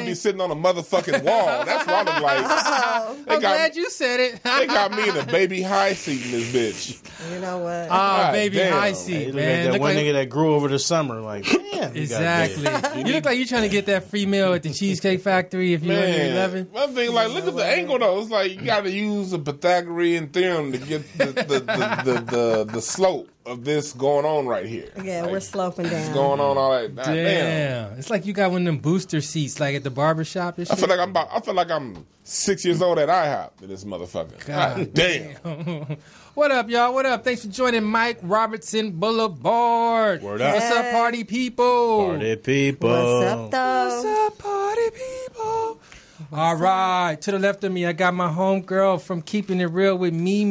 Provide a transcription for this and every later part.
I'll be sitting on a motherfucking wall. That's what I look like. I'm glad you said it. They got me in a baby high seat in this bitch. You know what? Baby damn. high seat, man. That one nigga that grew over the summer, like, damn. Exactly. You look like you're trying to get that free meal at the Cheesecake Factory if you're under 11. One thing, like, look at the angle though. It's like you got to use a Pythagorean theorem to get the slope of this going on right here. Yeah, like, we're sloping down. It's going on all that. Damn. It's like you got one of them booster seats, like at the barbershop and shit. I feel like I'm 6 years old at IHOP to this motherfucker. God damn. What up, y'all? What up? Thanks for joining Mike Robertson Boulevard. Word up. What's up, party people? Party people. What's up, though? What's up, party people? All right. To the left of me, I got my homegirl from Keeping It Real with me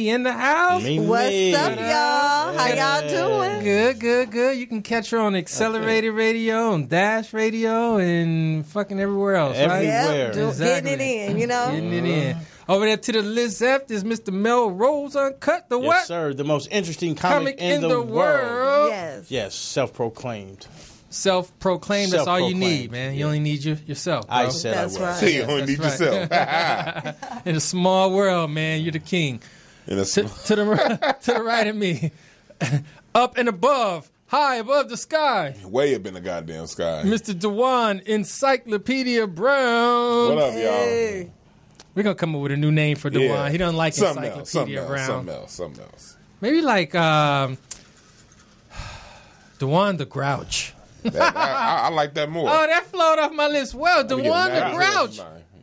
in the house. What's up, y'all? How y'all doing? Good. You can catch her on Accelerated Radio, on Dash Radio, and fucking everywhere else, right? Everywhere. Yep, Exactly. getting it in, you know? Getting it in. Over there to the left is Mr. Mel Rose Uncut. The what? Yes, sir. The most interesting comic in the world. Yes, self-proclaimed. Self-proclaimed. That's all you need, man. You only need yourself, bro. I said That's I was. right. So you only need yourself. In a small world, man, you're the king. To the right of me, up and above, high above the sky, Way up in the goddamn sky. Mr. Dewan Encyclopedia Brown. What up, y'all? Hey. We're going to come up with a new name for Dewan. Yeah. He doesn't like Encyclopedia Brown. Something else. Maybe like Dewan the Grouch. I like that more. Oh, that flowed off my lips. Well, Let me Dewan get the that. Grouch.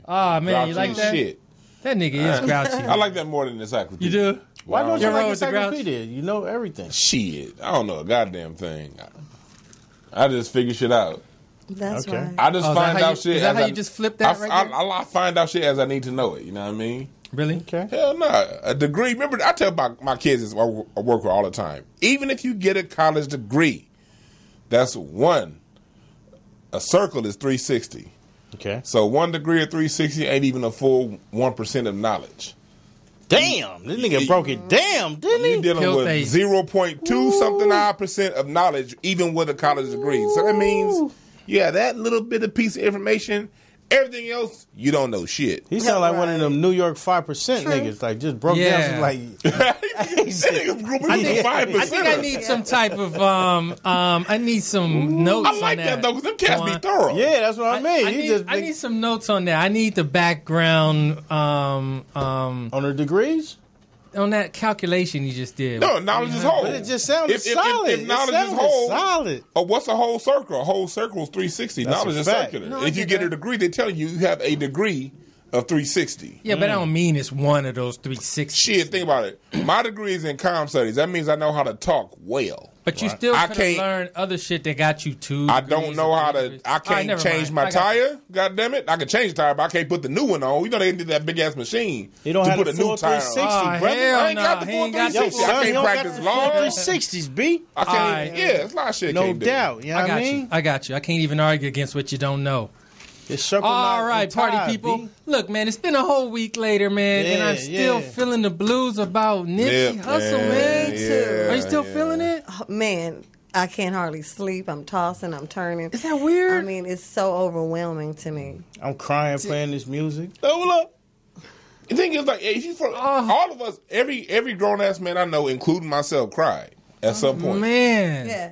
Oh, man, you Grouchy like that? Shit. That nigga is grouchy. I like that more than encyclopedia. You do? Why don't you You're like wrong with the Grouch. encyclopedia? You know everything. Shit. I don't know a goddamn thing. I just figure shit out. That's Okay. right. I just find out shit. Is that as how I- you just flip that right there? I find out shit as I need to know it. You know what I mean? Really? Okay. Hell no. A degree. Remember, I tell my kids this, I work with all the time. Even if you get a college degree, that's one. A circle is 360. Okay. So 1 degree of 360 ain't even a full 1% of knowledge. Damn, this nigga broke it down, didn't You're he? dealing Killed with they- 0.2 something odd percent of knowledge, even with a college degree. So that means, that little bit of piece of information. Everything else, you don't know shit. He sound like one of them New York 5% niggas, like just broke Yeah. down. Like, That nigga's grouping I with think, the 5%. I think I need some type of I need some notes. I like on that though, because them cats be thorough. yeah, that's what I mean. I need some notes on that. I need the background on the degrees. on that calculation you just did. No, knowledge is whole. But it just sounded If solid. If knowledge It is sounded whole, solid. what's a whole circle? A whole circle is 360. That's Knowledge a is fact. circular. No, I if you get get a that. degree, they tell you have a degree of 360. Yeah, but I don't mean it's one of those 360. Shit, think about it. My degree is in comm studies. That means I know how to talk well. But you still I could have can't- learned other shit that got you two. I don't degrees know or how three to. degrees. I All right, can't never change mind. my I got you. tire. God damn it! I can change the tire, but I can't put the new one on. You know they did that big ass machine He don't to have put the a new full tire 360, on. Oh, brother. hell I ain't got the He full ain't got the 360. Yo, I son, he can't don't got practice the full long. 360s, B. I can't. Alright. Yeah, it's a lot of shit. I No can't do. doubt. You know I what I got you. mean? I got you. I can't even argue against what you don't know. It's circle All knot right, and party tie, people. B. Look, man, it's been a whole week later, man, and Yeah, I'm still yeah. feeling the blues about Nipsey Nip, Hussle, man. man. Me too. Are you still feeling it? Oh, man, I can't hardly sleep. I'm tossing. I'm turning. Is that weird? I mean, it's so overwhelming to me. I'm crying playing this music. Hold up. The thing is, like, all of us, every grown ass man I know, including myself, cried at some point. Man, Yeah.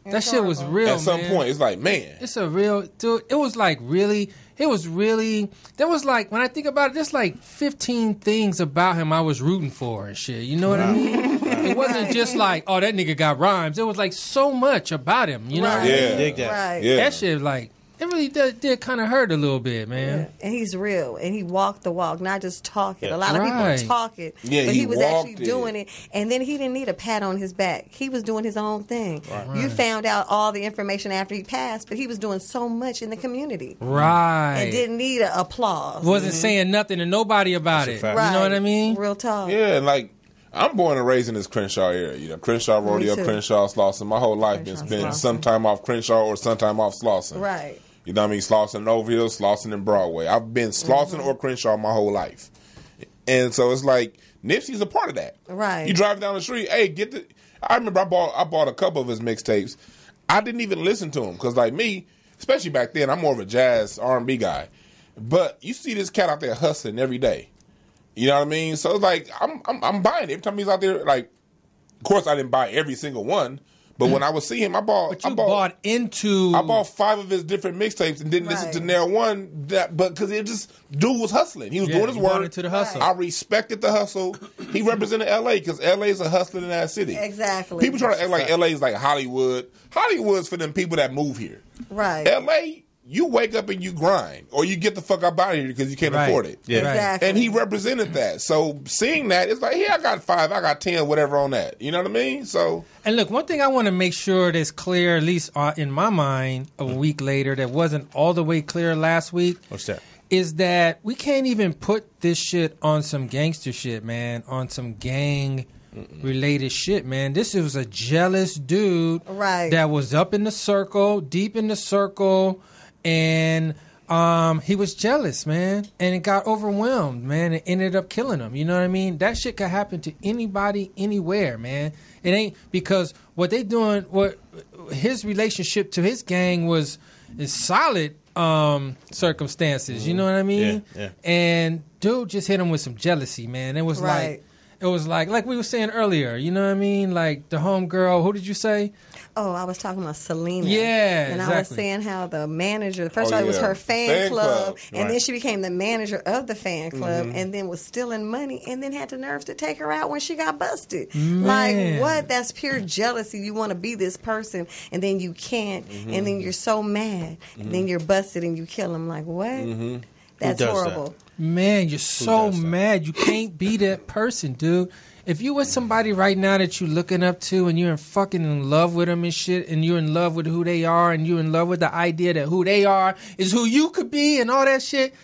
that shit was real. At some man. point, it's like, man, It's a real dude. It was like really. It was really. There was like when I think about it, there's like 15 things about him I was rooting for and shit. You know what I mean? It wasn't just like, oh, that nigga got rhymes. It was like so much about him. You know what I mean? Yeah. Dig that. Right. yeah. That shit like it really did kind of hurt a little bit, man. And he's real, and he walked the walk, not just talk it. Yeah. A lot of Right. people talk it, Yeah, but he he was walked actually it. doing it. And then he didn't need a pat on his back. He was doing his own thing. You found out all the information after he passed, but he was doing so much in the community Right. and didn't need an applause. Wasn't saying nothing to nobody about That's a it. fact. You know what I mean? Real talk. Yeah, and like I'm born and raised in this Crenshaw area. You know, Crenshaw Rodeo, too. Crenshaw Slauson. My whole life Crenshaw, has been Slauson. sometime off Crenshaw or sometime off Slauson. Right. You know what I mean? Slauson and Overhill, Slauson and Broadway. I've been Slauson or Crenshaw my whole life. And so it's like Nipsey's a part of that. Right. You drive down the street, hey, get the I remember I bought a couple of his mixtapes. I didn't even listen to him because like me, especially back then. I'm more of a jazz R&B guy, but you see this cat out there hustling every day. You know what I mean? So it's like I'm buying it every time he's out there. Like, of course, I didn't buy every single one. But when I would see him, I bought 5 of his different mixtapes and didn't listen to nail one. But because dude was hustling, he was doing his work. Into the hustle. I respected the hustle. He represented LA because LA is a hustling in that city. Exactly. People try to act like LA is like Hollywood. Hollywood's for them people that move here. Right. LA, you wake up and you grind, or you get the fuck up out of here because you can't afford it. Yeah. Exactly. And he represented that. So seeing that, it's like, yeah, I got 5, I got 10, whatever on that. You know what I mean? So. And look, one thing I want to make sure that's clear, at least in my mind, a week later, that wasn't all the way clear last week. What's that? Is that we can't even put this shit on some gangster shit, man, on some gang related shit, man. This was a jealous dude that was up in the circle, deep in the circle, and he was jealous, man, and it got overwhelmed, man, and ended up killing him. You know what I mean? That shit could happen to anybody, anywhere, man. It ain't because what they doing, what his relationship to his gang is solid circumstances. You know what I mean? Yeah. And dude just hit him with some jealousy, man. It was like we were saying earlier. You know what I mean? Like the homegirl. Who did you say? Oh, I was talking about Selena. Yeah, and exactly. I was saying how the manager, first it was her fan club, and then she became the manager of the fan club, and then was stealing money, and then had the nerves to take her out when she got busted. Man. Like, what? That's pure jealousy. You want to be this person, and then you can't, and then you're so mad, and then you're busted, and you kill him. Like, what? That's horrible. That? Man, you're so mad. You can't be that person, dude. If you with somebody right now that you're looking up to and you're fucking in love with them and shit, and you're in love with who they are, and you're in love with the idea that who they are is who you could be and all that shit,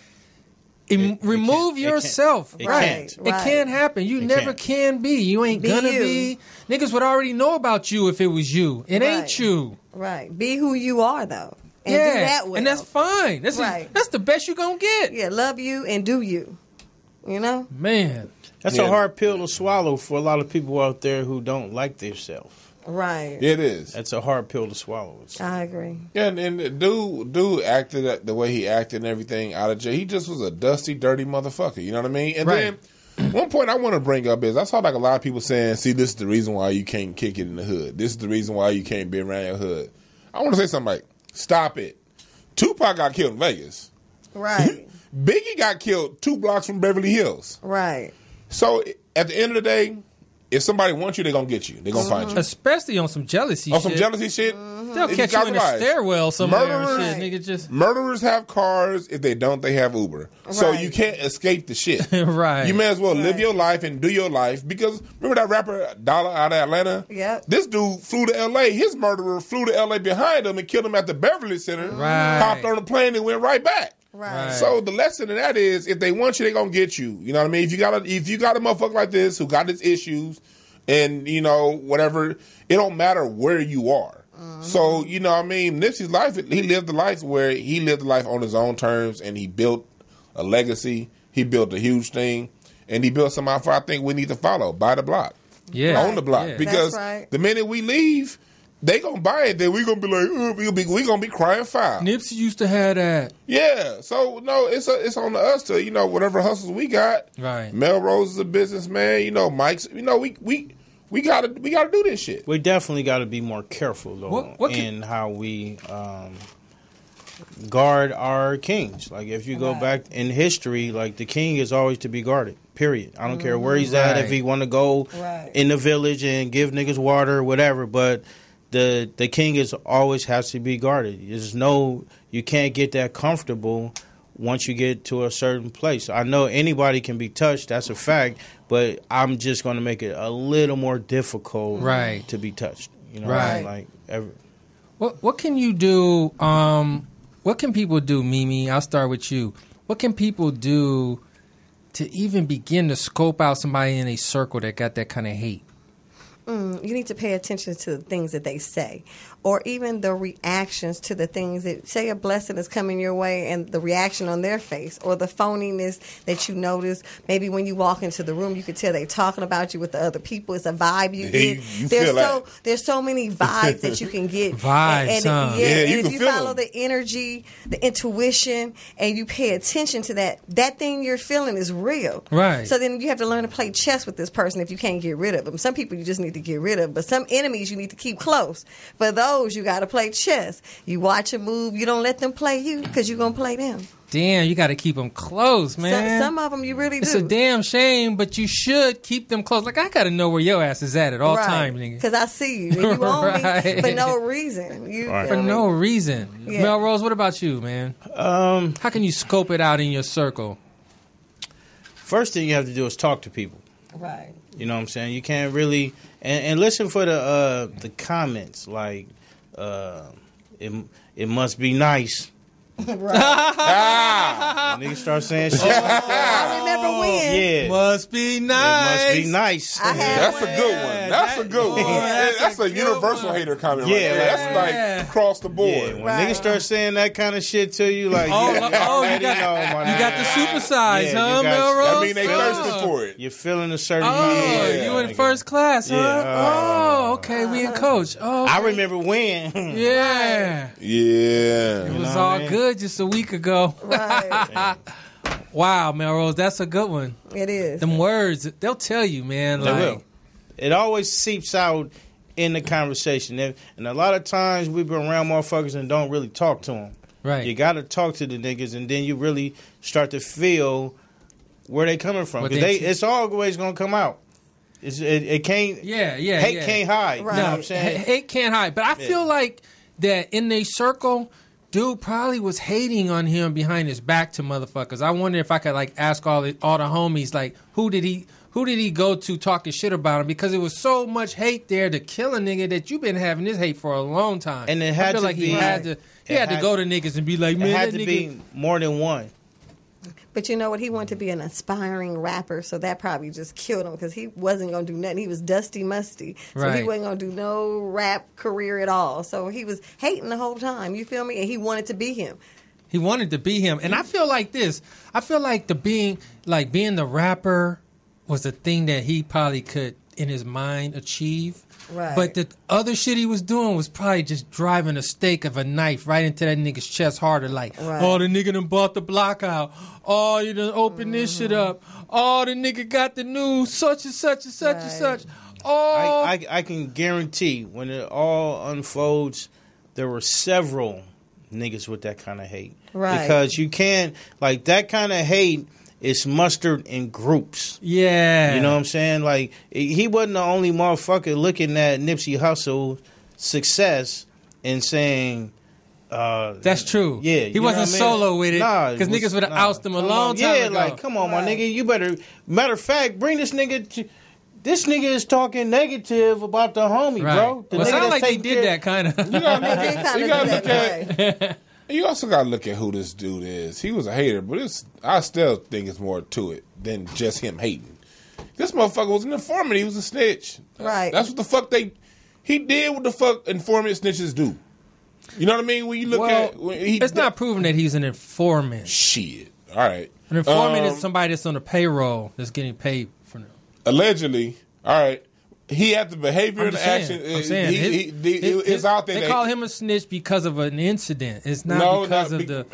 remove yourself. It can't. It can't happen. You never can be. You ain't gonna be. Niggas would already know about you if it was you. It ain't you. Right. Be who you are, though. And do that well. And that's fine. That's the best you're gonna get. Yeah, love you and do you. You know? Man. That's a hard pill to swallow for a lot of people out there who don't like themselves. Right. It is. That's a hard pill to swallow. I agree. Yeah, and dude acted the way he acted and everything out of jail. He just was a dusty, dirty motherfucker. You know what I mean? And then one point I want to bring up is I saw like a lot of people saying, see, this is the reason why you can't kick it in the hood. This is the reason why you can't be around your hood. I want to say something like, stop it. Tupac got killed in Vegas. Right. Biggie got killed 2 blocks from Beverly Hills. Right. So at the end of the day, if somebody wants you, they're going to get you. They're going to find you. Especially on some jealousy shit. On some jealousy shit? They'll catch you in a stairwell somewhere and shit. Nigga, murderers have cars. If they don't, they have Uber. Right. So you can't escape the shit. Right. You may as well live your life and do your life. Because remember that rapper Dollar out of Atlanta? Yep. This dude flew to L.A. His murderer flew to L.A. behind him and killed him at the Beverly Center. Right. Hopped on a plane and went right back. Right. So the lesson in that is, if they want you, they're gonna get you. You know what I mean? If you got a motherfucker like this who got his issues, and you know whatever, it don't matter where you are. So you know what I mean? Nipsey's life, he lived the life where he lived the life on his own terms, and he built a legacy. He built a huge thing, and he built something I think we need to follow. Buy the block, own the block, because the minute we leave, they gonna buy it. Then we gonna be like, we gonna be crying foul. Nipsey used to have that. Yeah, so no, it's on us to whatever hustles we got. Right. Melrose is a businessman. Mike's. We gotta do this shit. We definitely got to be more careful though in how we guard our kings. Like if you go back in history, like the king is always to be guarded. Period. I don't care where he's at. If he want to go in the village and give niggas water or whatever, but the king is always has to be guarded. You can't get that comfortable once you get to a certain place. I know anybody can be touched, that's a fact, but I'm just going to make it a little more difficult to be touched. You know, like what can you do? What can people do, Mimi? I'll start with you. What can people do to even begin to scope out somebody in a circle that got that kind of hate? You need to pay attention to the things that they say, or even the reactions to the things that, say a blessing is coming your way and the reaction on their face, or the phoniness that you notice. Maybe when you walk into the room, you can tell they're talking about you with the other people. It's a vibe you get. There's so many vibes that you can get. Vibes, and if you follow the energy, the intuition, and you pay attention to that thing you're feeling is real. Right. So then you have to learn to play chess with this person if you can't get rid of them. Some people you just need to get rid of, but some enemies you need to keep close. For those, you got to play chess. You watch a move. You don't let them play you because you're going to play them. Damn, you got to keep them close, man. Some of them you really do. It's a damn shame, but you should keep them close. Like, I got to know where your ass is at all times, nigga. Because I see you. And you own me for no reason. For no reason. Yeah. Melrose, what about you, man? How can you scope it out in your circle? First thing you have to do is talk to people. Right. You know what I'm saying? You can't really and listen for the comments like it must be nice. Right. Niggas start saying shit. I remember when. Yeah. Must be nice. It must be nice. That's a good one. That's a good one. That's a universal hater comment right there. That's like across the board. Yeah, when niggas start saying that kind of shit to you, like, you got the supersize, huh, Melrose? That mean they thirsty for it. You're feeling a certain you in first class, huh? Okay, we in coach. Oh, okay. I remember when. Yeah. It was all good just a week ago. Right. Wow, Melrose, that's a good one. It is. Them words, they'll tell you, man. They will. It always seeps out in the conversation. And a lot of times we've been around motherfuckers and don't really talk to them. Right. You got to talk to the niggas, and then you really start to feel where they coming from. Because it's always going to come out. It can't. Hate can't hide. Right. You know what I'm saying? Hate can't hide. But I feel like that in their circle, dude probably was hating on him behind his back to motherfuckers. I wonder if I could like ask all the homies, like, who did he go to talking shit about him? Because it was so much hate there to kill a nigga that you've been having this hate for a long time. And it had to be, he had to go to niggas and be like, man, it had to be more than one. But you know what? He wanted to be an aspiring rapper, so that probably just killed him because he wasn't going to do nothing. He was dusty musty. So he wasn't going to do no rap career at all. So he was hating the whole time. You feel me? And he wanted to be him. He wanted to be him. And I feel like this. I feel like being the rapper was a thing that he probably could, in his mind, achieve. Right. But the other shit he was doing was probably just driving a stake of a knife right into that nigga's chest harder. Like, oh, the nigga done bought the block out. Oh, you done opened this shit up. Oh, the nigga got the news, such and such and such and such. Oh. I can guarantee when it all unfolds, there were several niggas with that kind of hate. Right. Because you can't, like, that kind of hate is mustered in groups. Yeah. You know what I'm saying? Like, he wasn't the only motherfucker looking at Nipsey Hussle's success and saying... that's true. Yeah. He wasn't solo with it. Because niggas would have ousted him a long time ago. Like, come on, my nigga. You better... Matter of fact, bring this nigga to... This nigga is talking negative about the homie, bro. Well, it sounded like they did that kind of. You gotta look at... You also got to look at who this dude is. He was a hater, but I still think it's more to it than just him hating. This motherfucker was an informant. He was a snitch. Right. That's what the fuck he did what the fuck informant snitches do. You know what I mean? When you look at... it's not proven that he's an informant. Shit. All right. An informant is somebody that's on the payroll that's getting paid for them. Allegedly. All right. He had the behavior and the action. It's out there. They call him a snitch because of an incident. It's not because of the...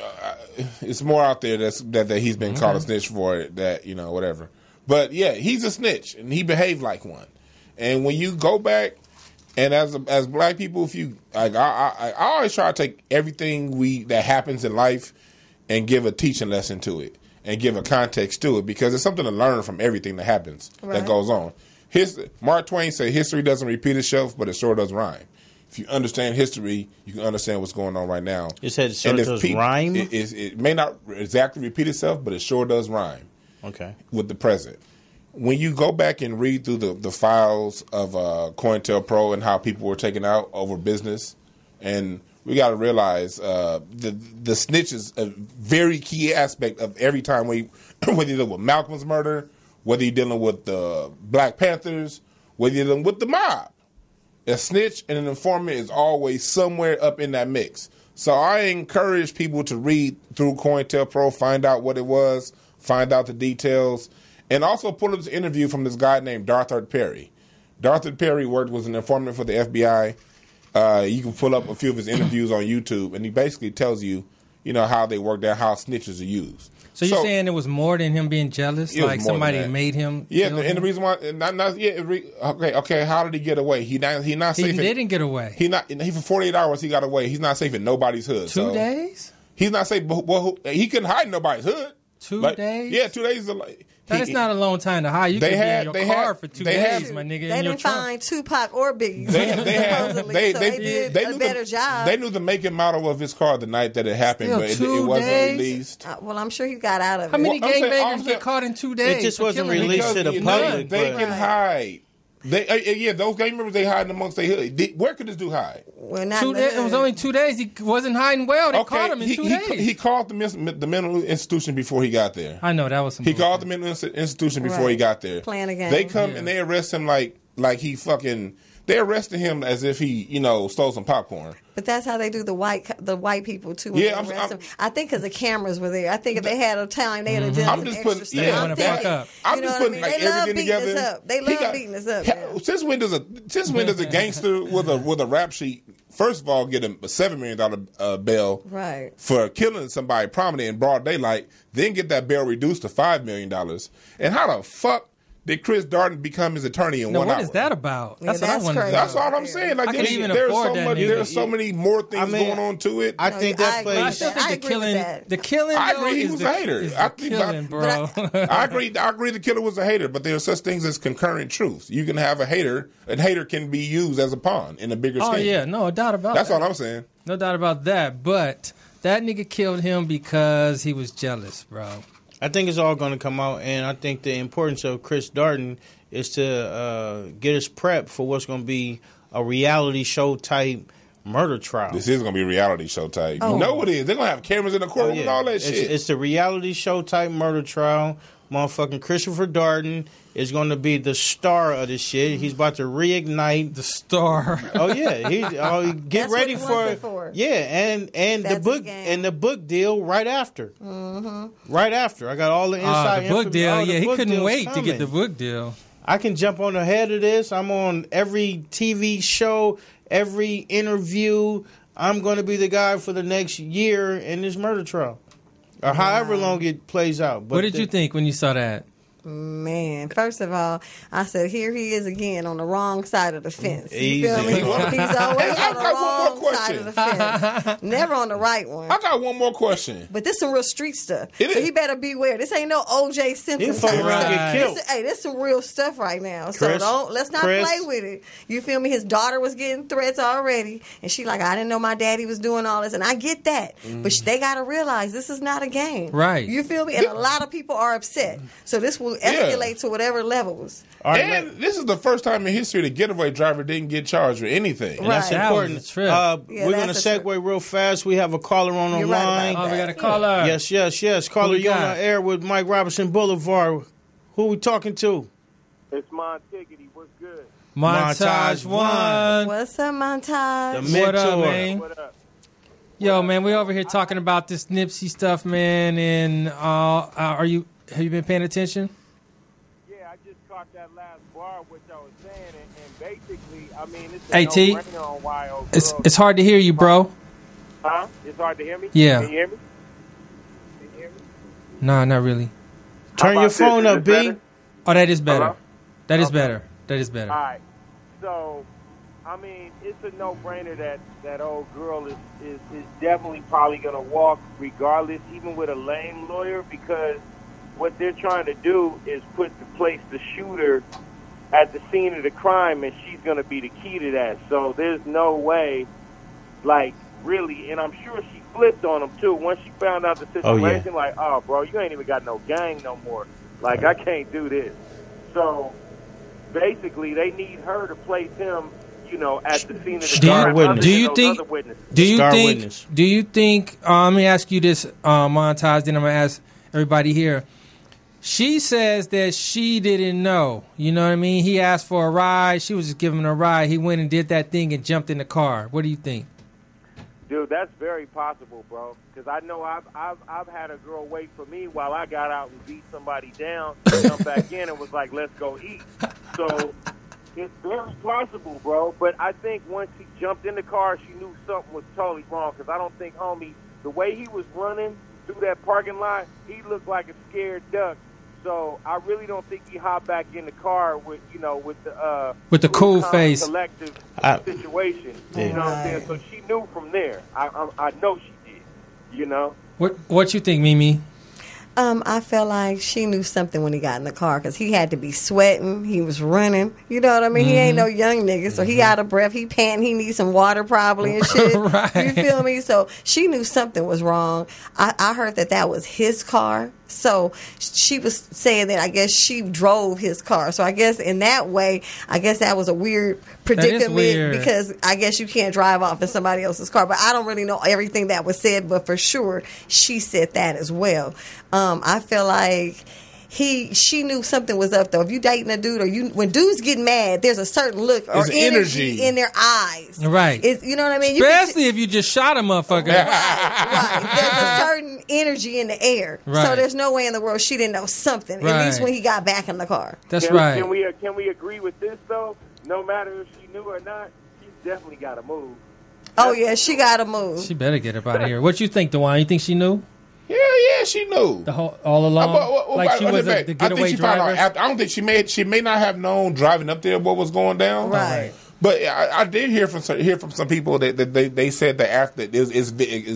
it's more out there that he's been called a snitch for it, that, you know, whatever. But, yeah, he's a snitch, and he behaved like one. And when you go back, and as black people, if you... Like, I always try to take everything that happens in life and give a teaching lesson to it and give a context to it, because it's something to learn from everything that happens, that goes on. Mark Twain said history doesn't repeat itself, but it sure does rhyme. If you understand history, you can understand what's going on right now. It said it sure does rhyme? It may not exactly repeat itself, but it sure does rhyme. Okay. With the present. When you go back and read through the files of COINTELPRO and how people were taken out over business, and we got to realize the snitch is a very key aspect of every time whether you deal with Malcolm's murder, whether you're dealing with the Black Panthers, whether you're dealing with the mob, a snitch and an informant is always somewhere up in that mix. So I encourage people to read through COINTELPRO, find out what it was, find out the details, and also pull up this interview from this guy named Darthard Perry. Darthard Perry was an informant for the FBI. You can pull up a few of his interviews on YouTube, and he basically tells you, how they work out, how snitches are used. So you're saying it was more than him being jealous? Like somebody made him? Yeah, and the reason why, okay. How did he get away? He not safe. He didn't get away. He for 48 hours he got away. He's not safe in nobody's hood. 2 days? He's not safe. Well, he couldn't hide in nobody's hood. 2 days? Yeah, 2 days. That's not a long time to hide. You could be in your car for 2 days, my nigga. They didn't find Tupac or Biggie. They did a better job. They knew the make and model of his car the night that it happened, but it wasn't released. Well, I'm sure he got out of it. How many gangbangers get caught in 2 days? It just wasn't released to the public. They can hide. Those gang members, they hide amongst their hood. Where could this dude hide? Well, not it was only 2 days. He wasn't hiding well. They caught him in 2 days. He called the mental institution before he got there. I know that was some. He called the mental institution before he got there. Playing a game. They come and they arrest him like he fucking. They arrested him as if he stole some popcorn. But that's how they do the white people too. Yeah, I think because the cameras were there. I think if they had a time, they'd have done I'm just putting. They love beating us up. They love beating us up. Since when does a gangster with a rap sheet first of all get a $7 million bail for killing somebody prominent in broad daylight, then get that bail reduced to $5 million? And how the fuck did Chris Darden become his attorney in 1 hour? What is that about? That's what I want to know. That's all I'm saying. Like there's so many more things going on to it. I think that plays. I still think the killing. I agree he was a hater. I agree the killer was a hater, but there are such things as concurrent truths. You can have a hater. A hater can be used as a pawn in a bigger scheme. Oh yeah, no doubt about that. That's all I'm saying. No doubt about that. But that nigga killed him because he was jealous, bro. I think it's all going to come out, and I think the importance of Chris Darden is to get us prepped for what's going to be a reality show type murder trial. This is going to be a reality show type. Oh. You know what it is. They're going to have cameras in the courtroom and all that shit. It's the reality show type murder trial. Motherfucking Christopher Darden is going to be the star of this shit. He's about to reignite the star. Oh yeah, get ready for and the book deal right after. Mm-hmm. Right after, I got all the inside. The book deal. Yeah, he couldn't wait to get the book deal. I can jump on ahead of this. I'm on every TV show, every interview. I'm going to be the guy for the next year in this murder trial. Or however long it plays out. But what did you think when you saw that? Man, first of all, I said, here he is again on the wrong side of the fence. You feel me? He's always on the wrong side of the fence. Never on the right one. I got one more question. But this some real street stuff. So he better beware. This ain't no O.J. Simpson type stuff. This some real stuff right now. So let's not play with it. You feel me? His daughter was getting threats already. And she like, I didn't know my daddy was doing all this. And I get that. But they got to realize this is not a game. Right. You feel me? And a lot of people are upset. So this will escalate to whatever levels. And this is the first time in history the getaway driver didn't get charged with anything. And that's important. We're going to segue real fast. We have a caller on the line. We got a caller. Yes. Caller, you're on the air with Mike Robertson Boulevard. Who we talking to? It's Montiggity. What's good? Montage One. What's up, Montage? What up, man? What up? Yo, man, we over here talking about this Nipsey stuff, man. And have you been paying attention? Yeah, I just caught that last bar, which I was saying, and basically, I mean, it's a no-brainer on why it's hard to hear you, bro. Huh? It's hard to hear me? Yeah. Can you hear me? Nah, not really. Turn your phone up, B. Oh, that is better. Hello? That is better. That is better. All right. So, I mean, it's a no-brainer that old girl is definitely probably going to walk regardless, even with a lame lawyer, because what they're trying to do is place the shooter at the scene of the crime, and she's going to be the key to that. So there's no way, like, really, and I'm sure she flipped on him, too. Once she found out the situation, like, oh, bro, you ain't even got no gang no more. Like, I can't do this. So basically, they need her to place him, at the scene of the crime. Do you think, let me ask you this, Montage, then I'm going to ask everybody here. She says that she didn't know. You know what I mean? He asked for a ride. She was just giving him a ride. He went and did that thing and jumped in the car. What do you think? Dude, that's very possible, bro. Because I know I've had a girl wait for me while I got out and beat somebody down, jump back in, and was like, "Let's go eat." So it's very possible, bro. But I think once he jumped in the car, she knew something was totally wrong. Because I don't think, homie, the way he was running through that parking lot, he looked like a scared duck. So I really don't think he hopped back in the car with the cool face collective situation. Yeah. You know what I'm saying? So she knew from there. I know she did. You know. What you think, Mimi? I felt like she knew something when he got in the car because he had to be sweating. He was running. You know what I mean? He ain't no young nigga, so he out of breath. He panting. He needs some water probably and shit. Right. You feel me? So she knew something was wrong. I heard that was his car. So she was saying that I guess she drove his car. So I guess in that way, I guess that was a weird predicament because I guess you can't drive off in somebody else's car. But I don't really know everything that was said, but for sure she said that as well. I feel like she knew something was up though. If you dating a dude or when dudes get mad, there's a certain look or energy in their eyes. Right. You know what I mean? Especially if you just shot a motherfucker. Right. There's a certain energy in the air. Right. So there's no way in the world she didn't know something. Right. At least when he got back in the car. That's right. Can we agree with this though? No matter if she knew or not, she's definitely got to move. Oh yeah, she got to move. She better get up out of here. What you think, DeWine? You think she knew? Yeah, she knew all along. Like she was the getaway driver. I don't think she may not have known driving up there what was going down. Right. But I did hear from some people that they said that after is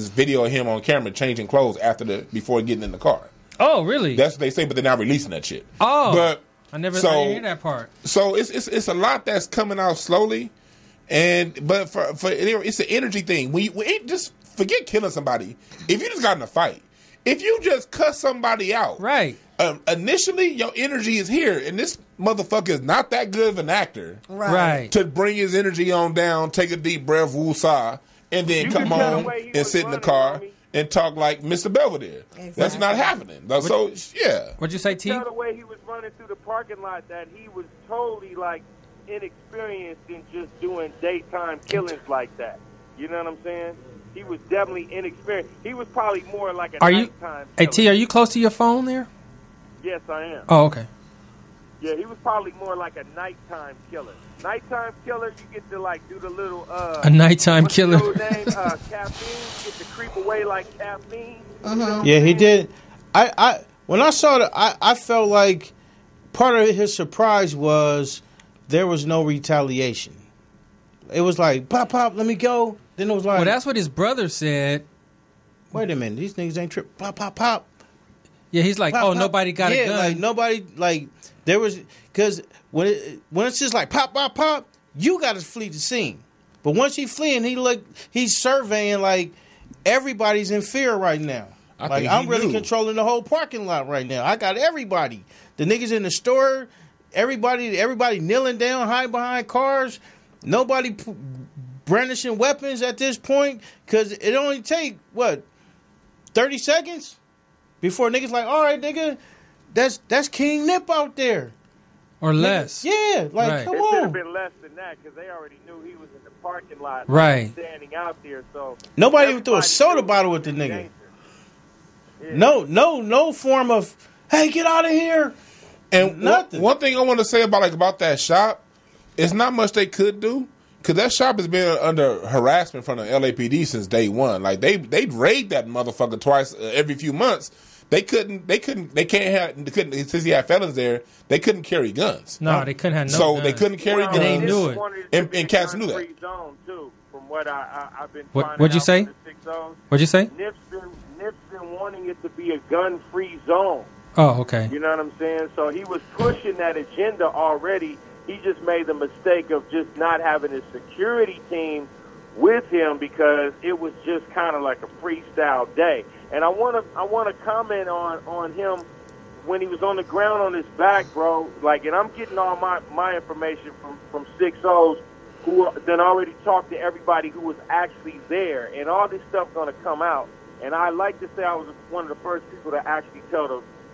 video of him on camera changing clothes before getting in the car. Oh, really? That's what they say, but they're not releasing that shit. Oh, but I didn't hear that part. So it's a lot that's coming out slowly, but for it's an energy thing. We just forget killing somebody. If you just got in a fight. If you just cuss somebody out, right? Initially, your energy is here, and this motherfucker is not that good of an actor, right? To bring his energy on down, take a deep breath, woosah, and then come home and sit in the car and talk like Mr. Belvedere. Exactly. That's not happening. So, yeah. What'd you say, T? The way he was running through the parking lot, that he was totally like inexperienced in just doing daytime killings like that. You know what I'm saying? He was definitely inexperienced. He was probably more like a nighttime killer. Hey, T, are you close to your phone there? Yes, I am. Oh, okay. Yeah, he was probably more like a nighttime killer. Nighttime killer, you get to like do the little a nighttime killer. Name? Caffeine. You get to creep away like caffeine. Yeah, he did. I when I saw that, I felt like part of his surprise was there was no retaliation. It was like pop, let me go. Then it was like, well, that's what his brother said. Wait a minute, these niggas ain't trip. Pop. Yeah, he's like, pop, nobody got a gun. Like nobody, like there was, because when it's just like pop, you got to flee the scene. But once he fleeing, he's surveying like everybody's in fear right now. I'm really controlling the whole parking lot right now. I got everybody. The niggas in the store, everybody kneeling down, hiding behind cars. Nobody brandishing weapons at this point, because it only take 30 seconds before niggas like, all right, nigga, that's King Nip out there, or less. Yeah, like right. Come it on. It should have been less than that because they already knew he was in the parking lot, right, standing out there. So nobody even threw a soda bottle at the nigga. Yeah. No form of hey, get out of here. And nothing. One thing I want to say about that shop, it's not much they could do. Because that shop has been under harassment from the LAPD since day one. Like they raid that motherfucker twice every few months. They couldn't since he had felons there. They couldn't carry guns. No, they couldn't have no so guns. They couldn't carry guns. They knew it, and cats knew that. Zone too, from what I've been. What'd you say? What'd you say? Nip's been wanting it to be a gun-free zone. Oh, okay. You know what I'm saying? So he was pushing that agenda already. He just made the mistake of just not having his security team with him because it was just kind of like a freestyle day. And I want to comment on him when he was on the ground on his back, bro. Like, and I'm getting all my information from 6-0s who then already talked to everybody who was actually there, and all this stuff going to come out. And I like to say I was one of the first people to actually tell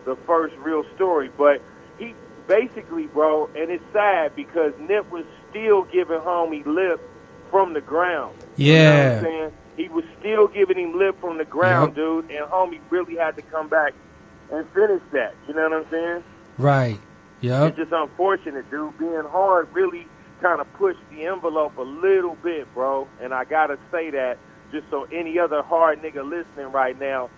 the first real story. But he basically, bro, and it's sad because Nip was still giving homie lip from the ground. Yeah. You know what I'm saying? He was still giving him lip from the ground, dude, and homie really had to come back and finish that. You know what I'm saying? Right. Yep. It's just unfortunate, dude. Being hard really kind of pushed the envelope a little bit, bro. And I got to say that just so any other hard nigga listening right now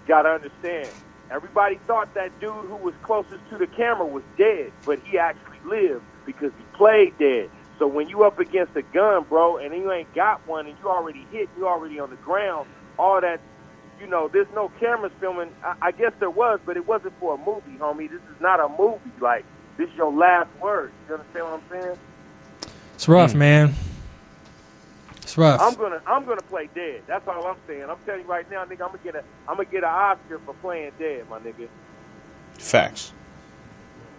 got to understand. Everybody thought that dude who was closest to the camera was dead, but he actually lived because he played dead. So when you up against a gun, bro, and you ain't got one and you already hit, you already on the ground, all that, you know, there's no cameras filming. I guess there was, but it wasn't for a movie, homie. This is not a movie. Like, this is your last word. You understand what I'm saying? It's rough, man. It's rough. I'm gonna play dead. That's all I'm saying. I'm telling you right now, nigga, I'm gonna get an Oscar for playing dead, my nigga. Facts.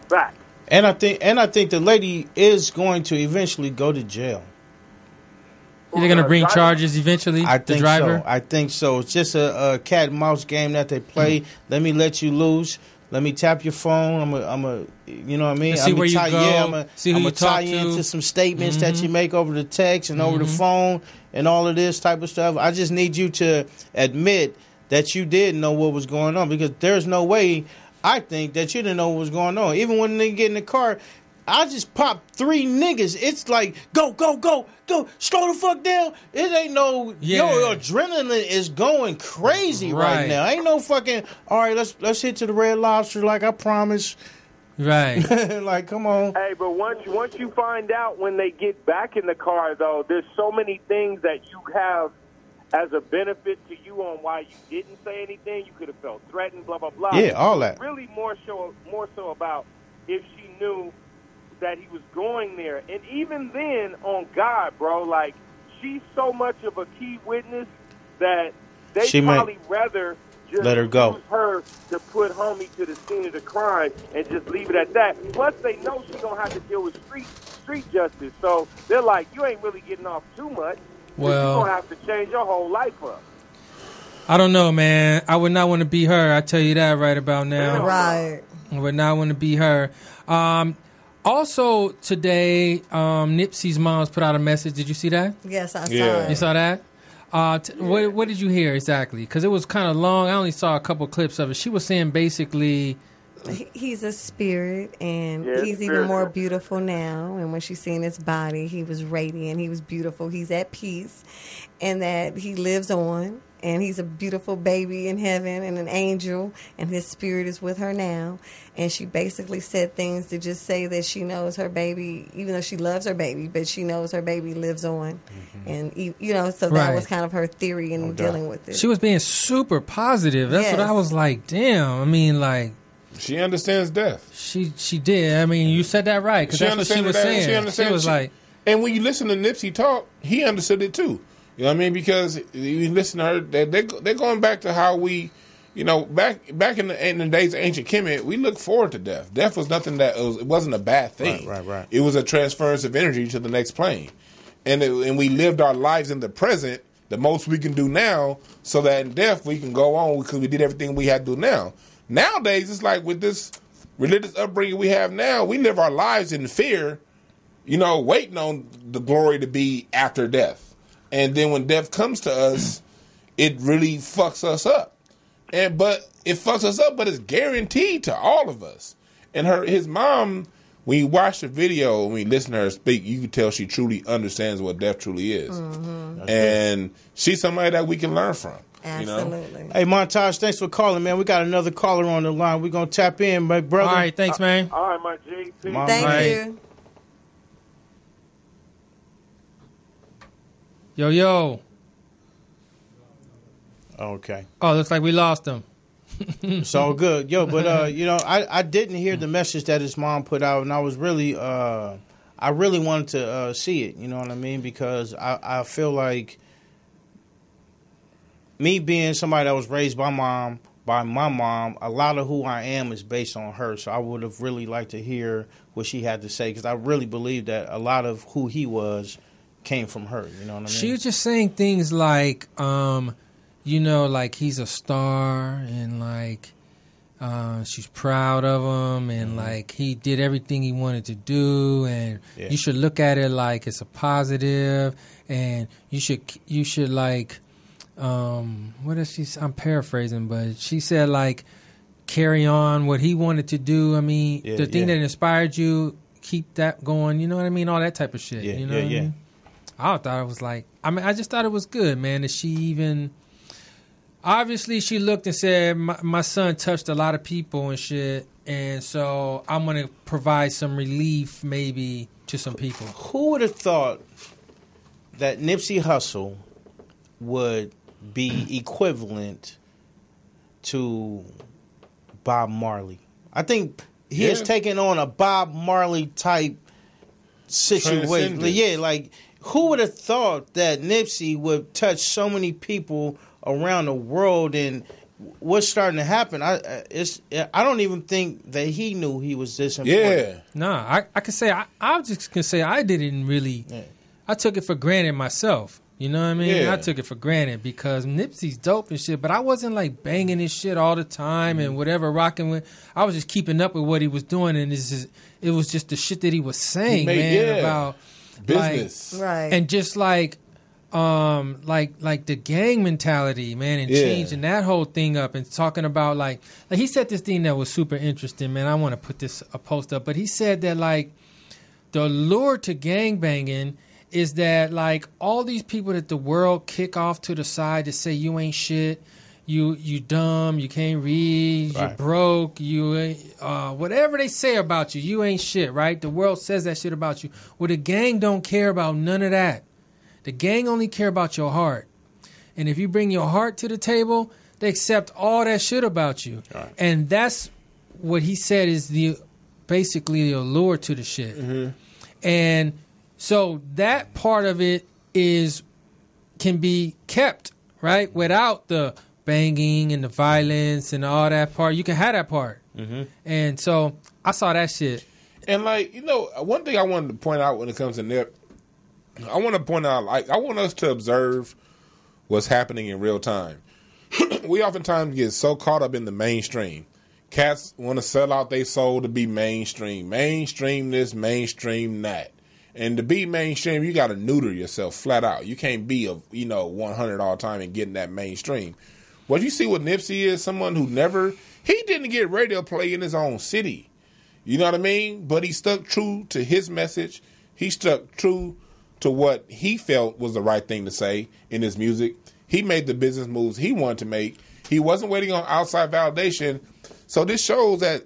Facts. And I think the lady is going to eventually go to jail. They're gonna bring charges eventually. I think the driver. so. I think so. It's just a cat and mouse game that they play. Let me let you loose. Let me tap your phone. I'm a, you know what I mean? See where you go. Yeah, see who I'm you gonna tie talk you to. into some statements that you make over the text and over the phone and all of this type of stuff. I just need you to admit that you did know what was going on, because there's no way I think that you didn't know what was going on. Even when they get in the car, I just popped 3 niggas. It's like, go, slow the fuck down. It ain't no, your adrenaline is going crazy right now. Ain't no fucking, all right, let's hit to the Red Lobster like I promised. Right. Like, come on. Hey, but once you find out when they get back in the car, though, there's so many things that you have as a benefit to you on why you didn't say anything. You could have felt threatened, blah, blah, blah. Yeah, all that. Really more so about if she knew that he was going there. And even then, on God, bro, like, she's so much of a key witness that they probably rather just let her go. use her to put homie to the scene of the crime and just leave it at that. Plus, they know she's going to have to deal with street justice. So they're like, you ain't really getting off too much. Well, you're going to have to change your whole life up. I don't know, man. I would not want to be her. I tell you that right about now. Right. I would not want to be her. Also today, Nipsey's mom's put out a message. Did you see that? Yes, I saw it. You saw that? What did you hear exactly? Because it was kind of long. I only saw a couple clips of it. She was saying basically, he's a spirit, and he's even more beautiful now. And when she seen his body, he was radiant. He was beautiful. He's at peace, and that he lives on. And he's a beautiful baby in heaven and an angel, and his spirit is with her now. And she basically said things to just say that she knows her baby, even though she loves her baby, but she knows her baby lives on. And, you know, so that was kind of her theory in dealing with it. She was being super positive. That's what I was like, damn. I mean, like, she understands death. She did. I mean, you said that right, because that's what she was saying. She understands. She was like, and when you listen to Nipsey talk, he understood it too. You know what I mean? Because you listen to her, they're going back to how we, you know, back in the days of ancient Kemet, we looked forward to death. Death was nothing it wasn't a bad thing. Right. It was a transference of energy to the next plane, and we lived our lives in the present, the most we can do now, so that in death we can go on because we did everything we had to do now. Nowadays, it's like with this religious upbringing we have now, we live our lives in fear, you know, waiting on the glory to be after death. And then when death comes to us, it really fucks us up. But it fucks us up, but it's guaranteed to all of us. And his mom, when you watch the video, when you listen to her speak, you can tell she truly understands what death truly is. Mm-hmm. And she's somebody that we can learn from. Absolutely. You know? Hey, Montage, thanks for calling, man. We got another caller on the line. We're going to tap in, my brother. All right, thanks, man. All right, my G. Thank you. Yo. Okay. Oh, looks like we lost him. It's all good. Yo, but, you know, I didn't hear the message that his mom put out, and I was really, I really wanted to see it, you know what I mean? Because I feel like me being somebody that was raised by my mom, a lot of who I am is based on her. So I would have really liked to hear what she had to say, because I really believe that a lot of who he was came from her, you know what I mean? She was just saying things like, you know, like he's a star, and like, She's proud of him, and like he did everything he wanted to do, and you should look at it like it's a positive, and you should like, what is she? I'm paraphrasing, but she said like, carry on what he wanted to do. I mean, the thing that inspired you, keep that going. You know what I mean? All that type of shit. You know what I mean? I thought it was like, I just thought it was good, man. That she even. Obviously, she looked and said, my son touched a lot of people and shit, and so I'm going to provide some relief maybe to some people. Who would have thought that Nipsey Hussle would be equivalent to Bob Marley? I think he has taken on a Bob Marley type situation. Yeah, like, who would have thought that Nipsey would touch so many people around the world, and what's starting to happen? I don't even think that he knew he was this important. I could say I just can say I didn't really. I took it for granted myself. You know what I mean? I took it for granted because Nipsey's dope and shit, but I wasn't like banging his shit all the time and whatever, rocking with. I was just keeping up with what he was doing, and it was just the shit that he was saying, about business, like, right? And just like the gang mentality, man, and changing that whole thing up and talking about like he said this thing that was super interesting, man. I want to put a post up, but he said that like the lure to gang banging is that like all these people that the world kick off to the side to say you ain't shit, you dumb, you can't read, you're broke, you whatever they say about you, you ain't shit, right? The world says that shit about you. Well, the gang don't care about none of that. The gang only care about your heart. And if you bring your heart to the table, they accept all that shit about you. Right. And that's what he said is basically the allure to the shit. Mm-hmm. And so that part of it can be kept, right? Without the banging and the violence and all that part. You can have that part. Mm-hmm. And so I saw that shit. And like, one thing I wanted to point out when it comes to Nip, I want to point out, like, I want us to observe what's happening in real time. We oftentimes get so caught up in the mainstream. Cats want to sell out their soul to be mainstream. Mainstream this, mainstream that. And to be mainstream, you got to neuter yourself flat out. You can't be 100 all the time and get in that mainstream. What you see with Nipsey is someone who he didn't get radio play in his own city. You know what I mean? But he stuck true to his message. He stuck true to what he felt was the right thing to say in his music. He made the business moves he wanted to make. He wasn't waiting on outside validation. So this shows that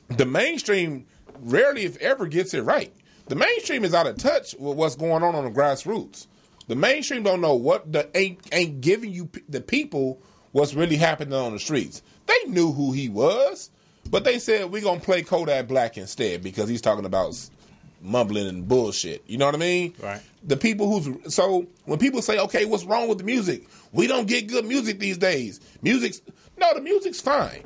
the mainstream rarely, if ever, gets it right. The mainstream is out of touch with what's going on the grassroots. The mainstream don't know what ain't giving you the people what's really happening on the streets. They knew who he was, but they said we're gonna play Kodak Black instead because he's talking about mumbling and bullshit. You know what I mean? Right. The people so when people say, okay, what's wrong with the music? We don't get good music these days. The music's fine.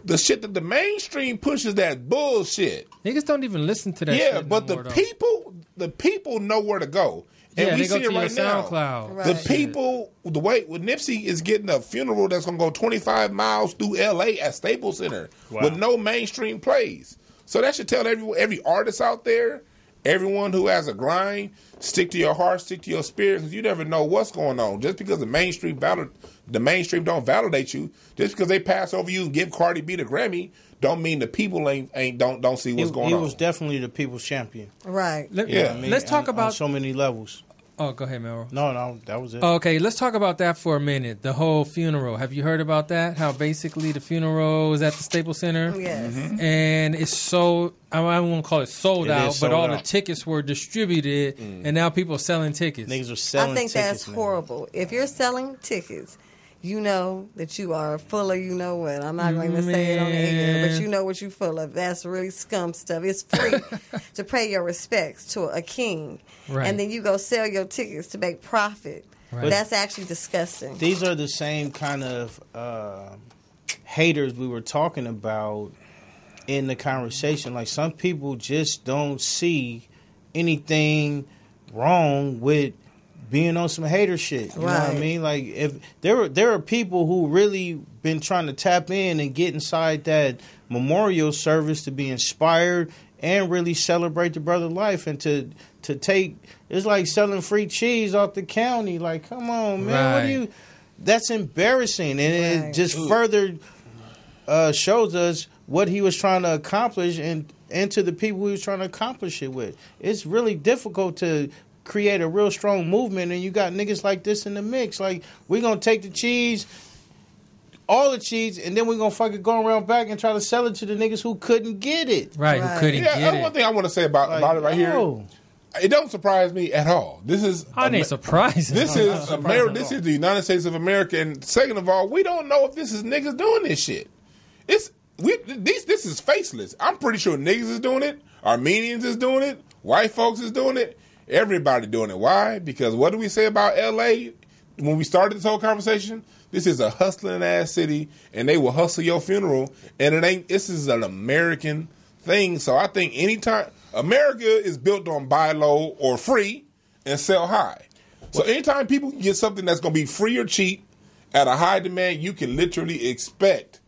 The shit that the mainstream pushes, that bullshit. Niggas don't even listen to that shit. Yeah, but the people know where to go. And we see it right now. SoundCloud. Right. The people, the way with Nipsey is getting a funeral that's going to go 25 miles through L.A. at Staples Center with no mainstream plays. So that should tell every artist out there, everyone who has a grind, stick to your heart, stick to your spirit, because you never know what's going on. Just because the mainstream don't validate you, just because they pass over you and give Cardi B the Grammy, don't mean the people don't see what's going on. He was definitely the people's champion. Right. Let's talk about on so many levels. Oh, go ahead, Melro. No, that was it. Okay, let's talk about that for a minute. The whole funeral. Have you heard about that? How basically the funeral is at the Staples Center? Yes. Mm-hmm. And it's I won't call it sold out, but all the tickets were distributed, and now people are selling tickets. Niggas are selling tickets. I think that's horrible. If you're selling tickets, you know that you are full of you know what. I'm not going to say it on the air, but you know what you're full of. That's really scum stuff. It's free to pay your respects to a king. Right. And then you go sell your tickets to make profit. Right. That's actually disgusting. These are the same kind of haters we were talking about in the conversation. Like, some people just don't see anything wrong with being on some hater shit. You know what I mean? Like, if there are people who really been trying to tap in and get inside that memorial service to be inspired and really celebrate the brother life, and to take, it's like selling free cheese off the county. Like, come on, man, what do you? That's embarrassing, and it just further shows us what he was trying to accomplish, and to the people he was trying to accomplish it with. It's really difficult to create a real strong movement, and you got niggas like this in the mix. Like, we're going to take the cheese, all the cheese, and then we're going to fucking go around back and try to sell it to the niggas who couldn't get it. Who couldn't get it. That's one thing I want to say about it right here. It don't surprise me at all. This is ain't surprising. This is America. This is the United States of America. And second of all, we don't know if this is niggas doing this shit. This is faceless. I'm pretty sure niggas is doing it. Armenians is doing it. White folks is doing it. Everybody doing it. Why? Because what do we say about L.A. when we started this whole conversation? This is a hustling ass city, and they will hustle your funeral. And it ain't. This is an American thing. So I think anytime America is built on buy low or free and sell high. So anytime people can get something that's going to be free or cheap at a high demand, you can literally expect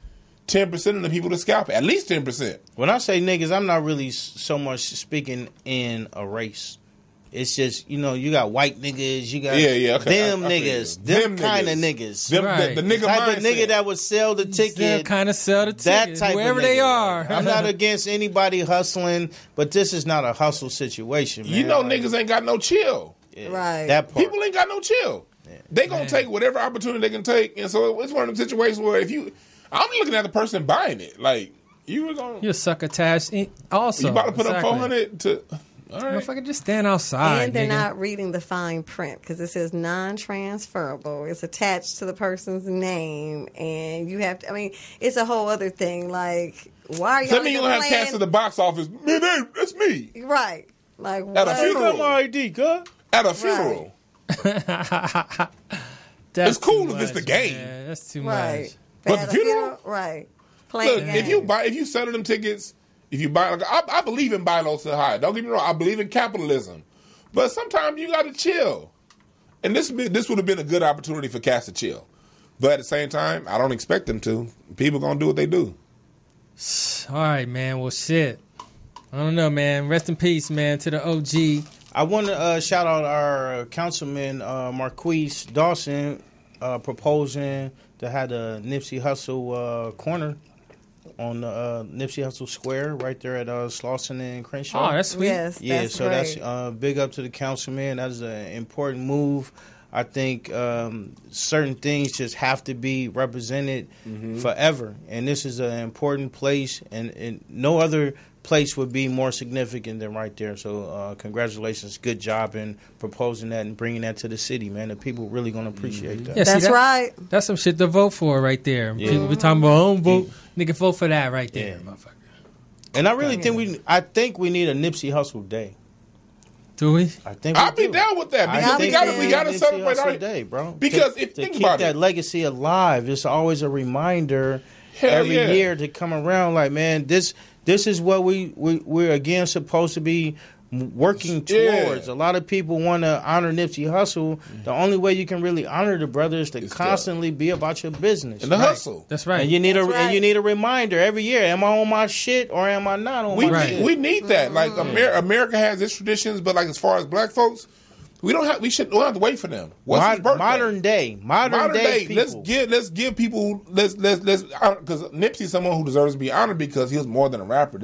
10% of the people to scalp it. At least 10%. When I say niggas, I'm not really so much speaking in a race. It's just, you know, you got white niggas, you got them niggas, them kind of niggas. The nigga type of nigga that would sell the ticket. Kind of sell the ticket. That type wherever of nigga. They are. I'm not against anybody hustling, but this is not a hustle situation, man. You know, niggas ain't got no chill. Yeah, right. That part. People ain't got no chill. Yeah. They gonna take whatever opportunity they can take. And so it's one of them situations where I'm looking at the person buying it. Like, you succotash also. You about to put up 400 to... All right. Motherfucker, just stand outside. And they're nigga. not reading the fine print because it says non-transferable. It's attached to the person's name, and you have to. I mean, it's a whole other thing. Like, why are y'all? That mean you don't have cash to the box office? Man, that's me. Right. Like, at a funeral. You got my ID, God. At a funeral. Right. It's cool if it's the game. Man. That's too much. But the funeral, right? Look, if you sell them tickets. If you buy, I believe in buy low, sell high. Don't get me wrong. I believe in capitalism, but sometimes you got to chill. And this would have been a good opportunity for cats to chill, but at the same time, I don't expect them to. People gonna do what they do. All right, man. Well, shit. I don't know, man. Rest in peace, man, to the OG. I want to shout out our councilman Marquise Dawson proposing to have the Nipsey Hussle corner on Nipsey Hussle Square right there at Slauson and Crenshaw. Oh, that's sweet. Yes, that's great. That's big up to the councilman. That is an important move. I think certain things just have to be represented forever. And this is an important place, and no other place would be more significant than right there. So congratulations. Good job in proposing that and bringing that to the city, man. The people really going to appreciate that. Yeah, that's right. That's some shit to vote for right there. Yeah. People be talking about, I don't vote. Nigga, vote for that right there, motherfucker. And I really think we need a Nipsey Hussle day. Do we? I think I'll be down with that because we gotta celebrate our day, bro. Because to think keep about that legacy alive, it's always a reminder every year to come around. Like, man, this is what we're again supposed to be working towards. A lot of people want to honor Nipsey Hussle. The only way you can really honor the brother is to constantly be about your business and the hustle. That's right. And you need a reminder every year. Am I on my shit or am I not on my shit? We need that. Like America has its traditions, but like as far as black folks, we don't have to wait for them. What's his birthday? Modern day people. Let's give people let's because Nipsey's someone who deserves to be honored because he was more than a rapper.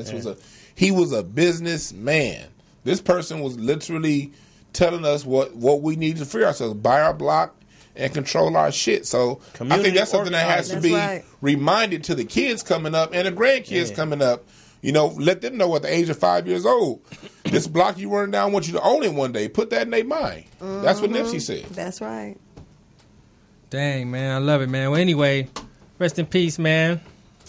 He was a businessman. This person was literally telling us what we need to free ourselves, buy our block, and control our shit. So I think that's something that has to be reminded to the kids coming up and the grandkids coming up. You know, let them know at the age of 5 years old, this block you running down, I want you to own it one day. Put that in their mind. That's what Nipsey said. That's right. Dang, man. I love it, man. Well, anyway, rest in peace, man.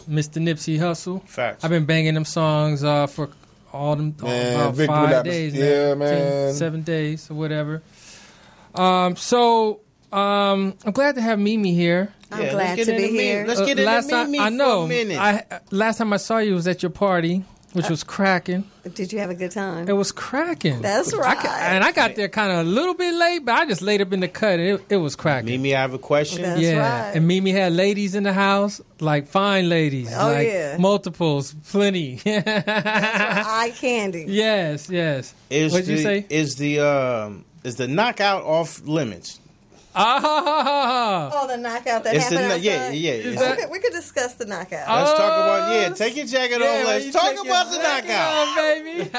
Mr. Nipsey Hussle. Facts. I've been banging them songs for about 5 days now. Yeah, man. 7 days or whatever. I'm glad to have Mimi here. I'm glad to be here. Let's get into Mimi I know. for a minute. Last time I saw you was at your party. which was cracking. Did you have a good time? It was cracking. That's right. I got there kind of a little bit late, but I just laid up in the cut. And it was cracking. Mimi, I have a question. That's right. And Mimi had ladies in the house, like fine ladies. Oh, like yeah. Multiples, plenty. Eye candy. Yes. What'd you say? Is the knockout off limits? Oh, the knockout that happened outside? Yeah. We could discuss the knockout. Let's talk about, take your jacket on. Let's talk about the knockout. Baby.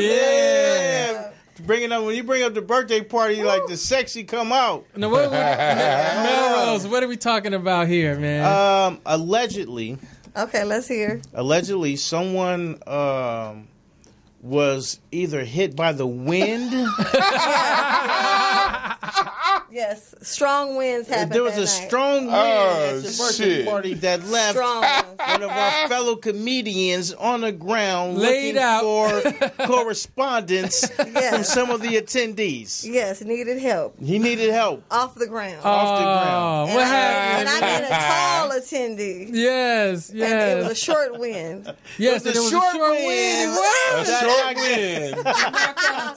Yeah. When you bring up the birthday party, like the sexy come out. No, Melrose, what are we talking about here, man? Allegedly. Okay, let's hear. Allegedly, someone was either hit by the wind. Yes, strong winds happened. There was that a night. strong wind at the birthday party that left one of our fellow comedians on the ground laid looking out for correspondence from some of the attendees. Yes, needed help. He needed help. Off the ground. Off the ground. What happened? And I mean a tall attendee. Yes. And it was a short wind. Yes, it was a short wind. A short wind.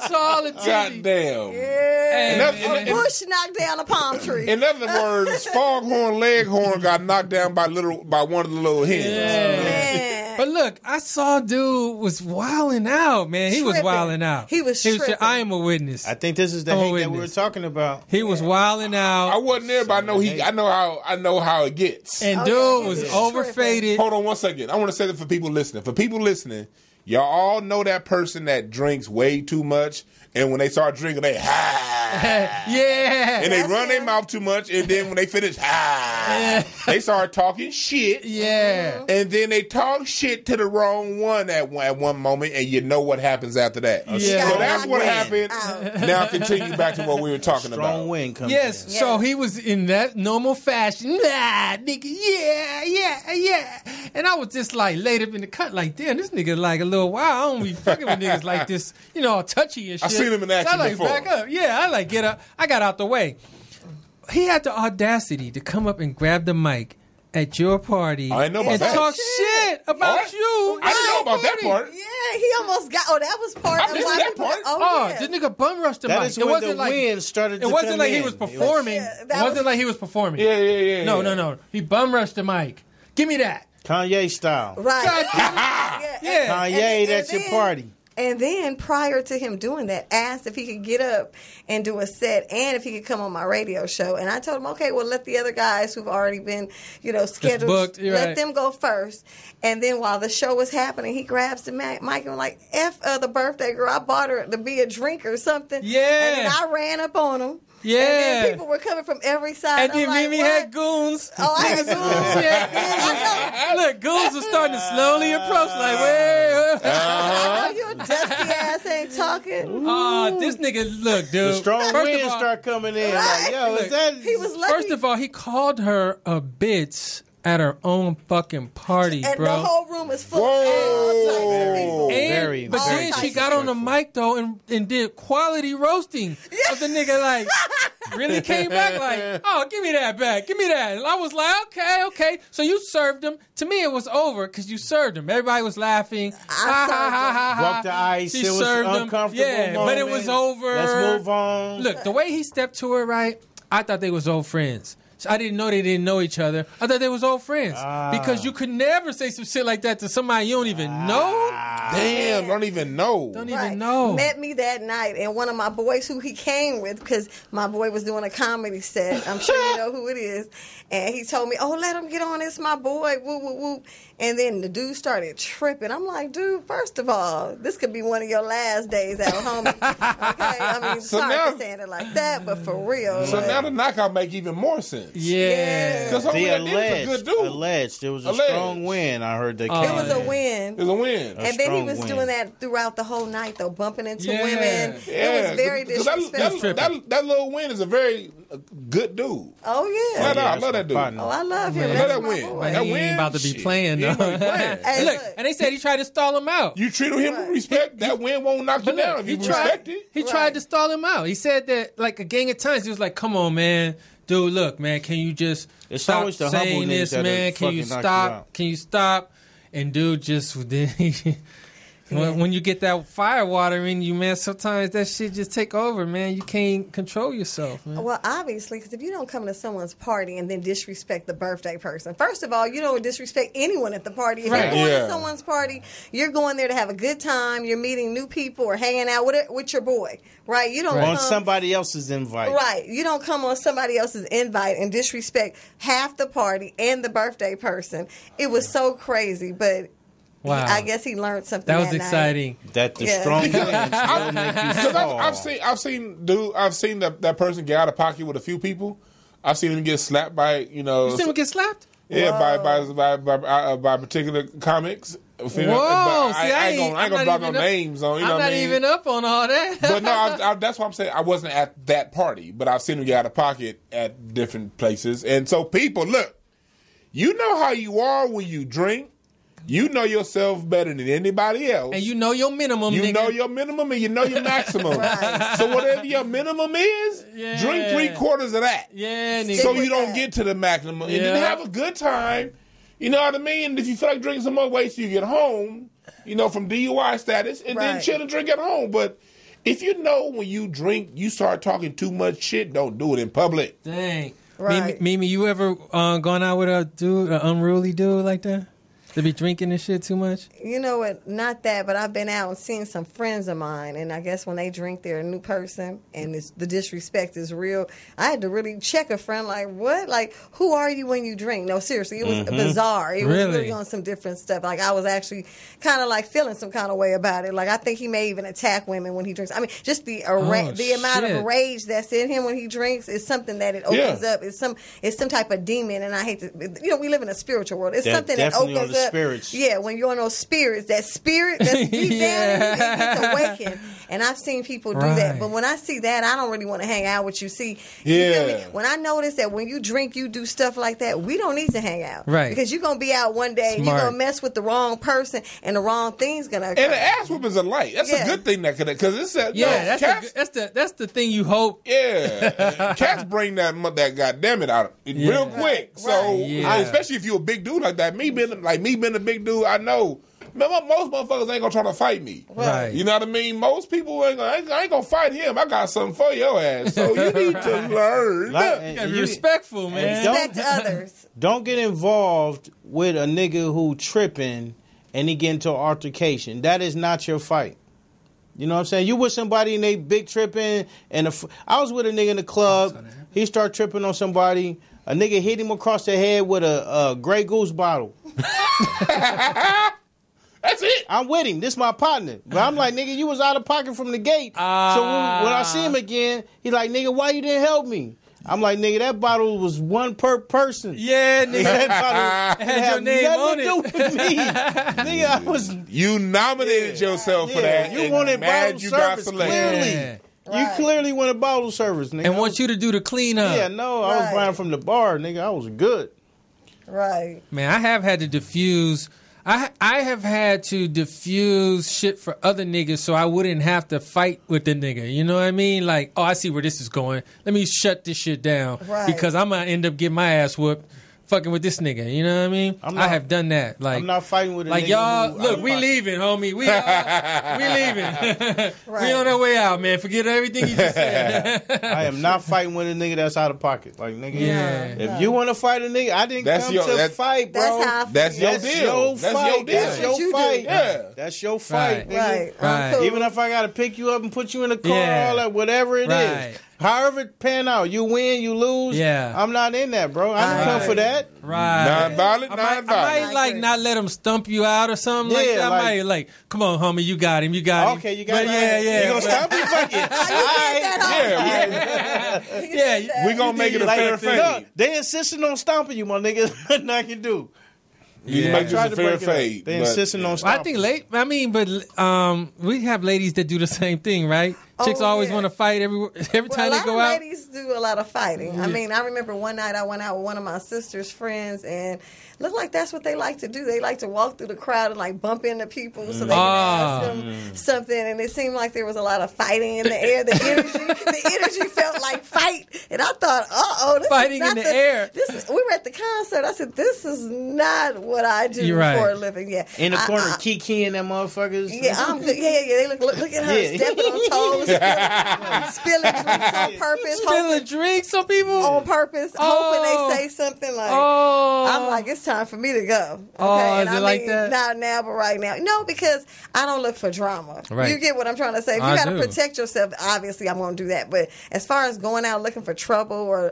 Tall attendee. Goddamn. Yeah. A bush knocked down a palm tree. In other words, Foghorn Leghorn got knocked down by one of the little hens. Yeah. But look, I saw dude was wilding out, man. He was wilding out. He was tripping. I am a witness. I think this is the hate that we were talking about. He was wilding out. I wasn't there, but I know how it gets. And dude was overfaded. Hold on one second. I want to say that for people listening. For people listening, y'all all know that person that drinks way too much, and when they start drinking, they yeah, and they run their mouth too much, and then when they finish, they start talking shit. Yeah, and then they talk shit to the wrong one at one moment, and you know what happens after that. Yeah. So that's what happened. Now continue back to what we were talking about. Strong wind comes in. So he was in that normal fashion. Nigga, yeah. And I was just like laid up in the cut, like, damn, this nigga like a little wild. I don't be fucking with niggas like this, all touchy and shit. I seen him in action before. Back up. Yeah, I like get up. I got out the way. He had the audacity to come up and grab the mic at your party I know about and that. talk shit about you. I didn't know about that part. Yeah, he almost got. That was part of why that part. Yeah. This nigga bum rushed the That mic. is when the wind started to come in. It wasn't like he was performing. It wasn't like he was performing. Yeah. No. He bum rushed the mic. Give me that. Kanye style. Right. Yeah. Kanye, that's your party. And then prior to him doing that, asked if he could get up and do a set and if he could come on my radio show. And I told him, okay, well, let the other guys who've already been, scheduled, booked, let them go first. And then while the show was happening, he grabs the mic and was like, F the birthday girl. I bought her to be a drink or something. Yeah. And then I ran up on him. Yeah. And then people were coming from every side. And then Mimi had goons. Oh, I had goons. Yeah. Look, goons were starting to slowly approach, like, wait. I know your dusty ass ain't talking. This nigga, look, dude. The strong winds start coming in. Right. Like, yo, is that... He was lucky. First of all, he called her a bitch at her own fucking party, and bro. the whole room is full of all types of people. But then she got on the mic, though, and did quality roasting of the nigga, like, really came back like, oh, give me that back. Give me that. And I was like, okay. So you served him. To me, it was over because you served him. Everybody was laughing. Broke the ice. She it was served uncomfortable him. Yeah, moment. but it was over. Let's move on. Look, the way he stepped to her, right, I thought they was old friends. I didn't know they didn't know each other. I thought they was old friends. Because you could never say some shit like that to somebody you don't even know. Damn, don't even know. Don't even know. Met me that night, and one of my boys who he came with, because my boy was doing a comedy set. I'm sure you know who it is. And he told me, oh, let him get on. It's my boy. Woo, woo, woo. And then the dude started tripping. I'm like, dude, first of all, this could be one of your last days out, homie. Okay? I mean, sorry for saying it like that, but for real. So now the knockout make even more sense. Yeah. Because They a good dude. alleged. It was a strong wind, I heard they came It was a win. It was a win. And then he was doing that throughout the whole night, though, bumping into women. It was very disrespectful. That little win is a very good dude. Oh, yeah. I love that dude. Oh, I love him. I That's love that my win. boy. That He win. ain't about to be playing, though. Hey, Look, and they said he tried to stall him out. You treat him with respect, that win won't knock you down if you respect it. He tried to stall him out. He said that like a gang of times. He was like, come on, man. Dude, look, man, can you just It's stop always the humble saying niggas this, that'll man? Can you fucking knock you stop? out. Can you stop? and dude just when you get that fire water in you, man, sometimes that shit just take over, man. You can't control yourself, man. Well, obviously, because if you don't come to someone's party and then disrespect the birthday person, first of all, you don't disrespect anyone at the party. If you're going to someone's party, you're going there to have a good time. You're meeting new people or hanging out with your boy, right? You don't on somebody else's invite, right? You don't come on somebody else's invite and disrespect half the party and the birthday person. It was so crazy, but. Wow. I guess he learned something. That was exciting. That the strong feelings will make you fall. I've seen that person get out of pocket with a few people. I've seen him get slapped by You seen him get slapped? Yeah, by particular comics. Whoa! I ain't gonna drop no names on. You know I'm not even up on all that. But no, that's why I'm saying I wasn't at that party, but I've seen him get out of pocket at different places. And so people, look, you know how you are when you drink. You know yourself better than anybody else. And you know your minimum, You know your minimum and you know your maximum. Right. So whatever your minimum is, drink 3/4 of that. Yeah, nigga. So you don't get to the maximum. And then have a good time. You know what I mean? If you feel like drinking some more, wait till you get home, from DUI status, and then chill and drink at home. But if you know when you drink, you start talking too much shit, don't do it in public. Dang. Right. Mimi, you ever gone out with a dude, an unruly dude like that? To be drinking and shit too much? You know what? Not that, but I've been out and seen some friends of mine, and I guess when they drink, they're a new person, and the disrespect is real. I had to really check a friend, like, what? Like, who are you when you drink? No, seriously, it was bizarre. It was really on some different stuff. Like, I was actually kind of like feeling some kind of way about it. Like, I think he may even attack women when he drinks. I mean, just the amount of rage that's in him when he drinks is something that it opens up. It's some type of demon, and I hate to, we live in a spiritual world. It's something that opens up. Spirits. Yeah, when you're on those spirits, that spirit that's deep down, it gets awakened. And I've seen people do that. But when I see that, I don't really want to hang out with you. See, you feel me? When I notice that when you drink, you do stuff like that, we don't need to hang out. Right. Because you're going to be out one day, and you're going to mess with the wrong person, and the wrong thing's going to occur. And the ass whoopings are light. That's a good thing that could, because it's that's the thing you hope. Yeah. Cats bring that goddamn it out real quick. So, especially if you're a big dude like that, me being a big dude, I know. Man, most motherfuckers ain't gonna try to fight me. Right. You know what I mean? Most people I ain't gonna fight him. I got something for your ass. So you need to learn. You gotta be respectful, man. Respect others. Don't get involved with a nigga who tripping and he get into an altercation. That is not your fight. You know what I'm saying? You with somebody and they big tripping. I was with a nigga in the club. He start tripping on somebody. A nigga hit him across the head with a Grey Goose bottle. That's it. I'm with him. This my partner. But I'm like, nigga, you was out of pocket from the gate. So when I see him again, he like, nigga, why you didn't help me? I'm like, nigga, that bottle was one per person. Yeah, nigga. That bottle had your name on it. nothing to do with me. Nigga, I was... You nominated yourself for that. You wanted bottle service, clearly. Yeah. You clearly wanted bottle service, nigga. And want you to do the cleanup. Yeah, no, I was buying from the bar, nigga. I was good. Right. Man, I have had to diffuse... I have had to diffuse shit for other niggas so I wouldn't have to fight with the nigga. You know what I mean? Like, I see where this is going. Let me shut this shit down. Right. Because I'm going to end up getting my ass whooped fucking with this nigga. You know what I mean? I have done that. Like, I'm not fighting with a like, nigga. Y'all, look, we leaving, homie. We leaving. We on our way out, man. Forget everything you just said. I am not fighting with a nigga that's out of pocket. Like, nigga, if you want to fight a nigga, I didn't come to fight, bro. That's your deal. That's your fight. Yeah. That's your fight, nigga. Right. Even if I got to pick you up and put you in a car, all that, whatever it is. However it pan out, you win, you lose. Yeah. I'm not in that, bro. I didn't come for that. Right. Non-violent, I might like not let him stump you out or something like that. I might like, come on, homie, you got him. Okay, you got him. Yeah. You gonna stump him? Fuck it. Yeah, we gonna make it a fair fade. No, they insisting on stomping you, my nigga. Nothing I can do. You make this a fair fade. They insisting on stomping. I think but we have ladies that do the same thing, right? Chicks always want to fight every time they go out. Ladies do a lot of fighting. I mean, I remember one night I went out with one of my sister's friends, and looked like that's what they like to do. They like to walk through the crowd and like bump into people so they can ask them something. And it seemed like there was a lot of fighting in the air. The energy felt like fight, and I thought, fighting in the air. We were at the concert. I said, this is not what I do for a living. Yeah, in the corner, kikiing them motherfuckers. Yeah, They look at her stepping on toes, spilling drinks on purpose, spilling drinks on people on purpose, hoping they say something like, I'm like, it's time for me to go. Okay? Is it like that? Not now, but right now. No, because I don't look for drama. Right. You get what I'm trying to say. If you got to protect yourself, obviously I'm going to do that. But as far as going out looking for trouble,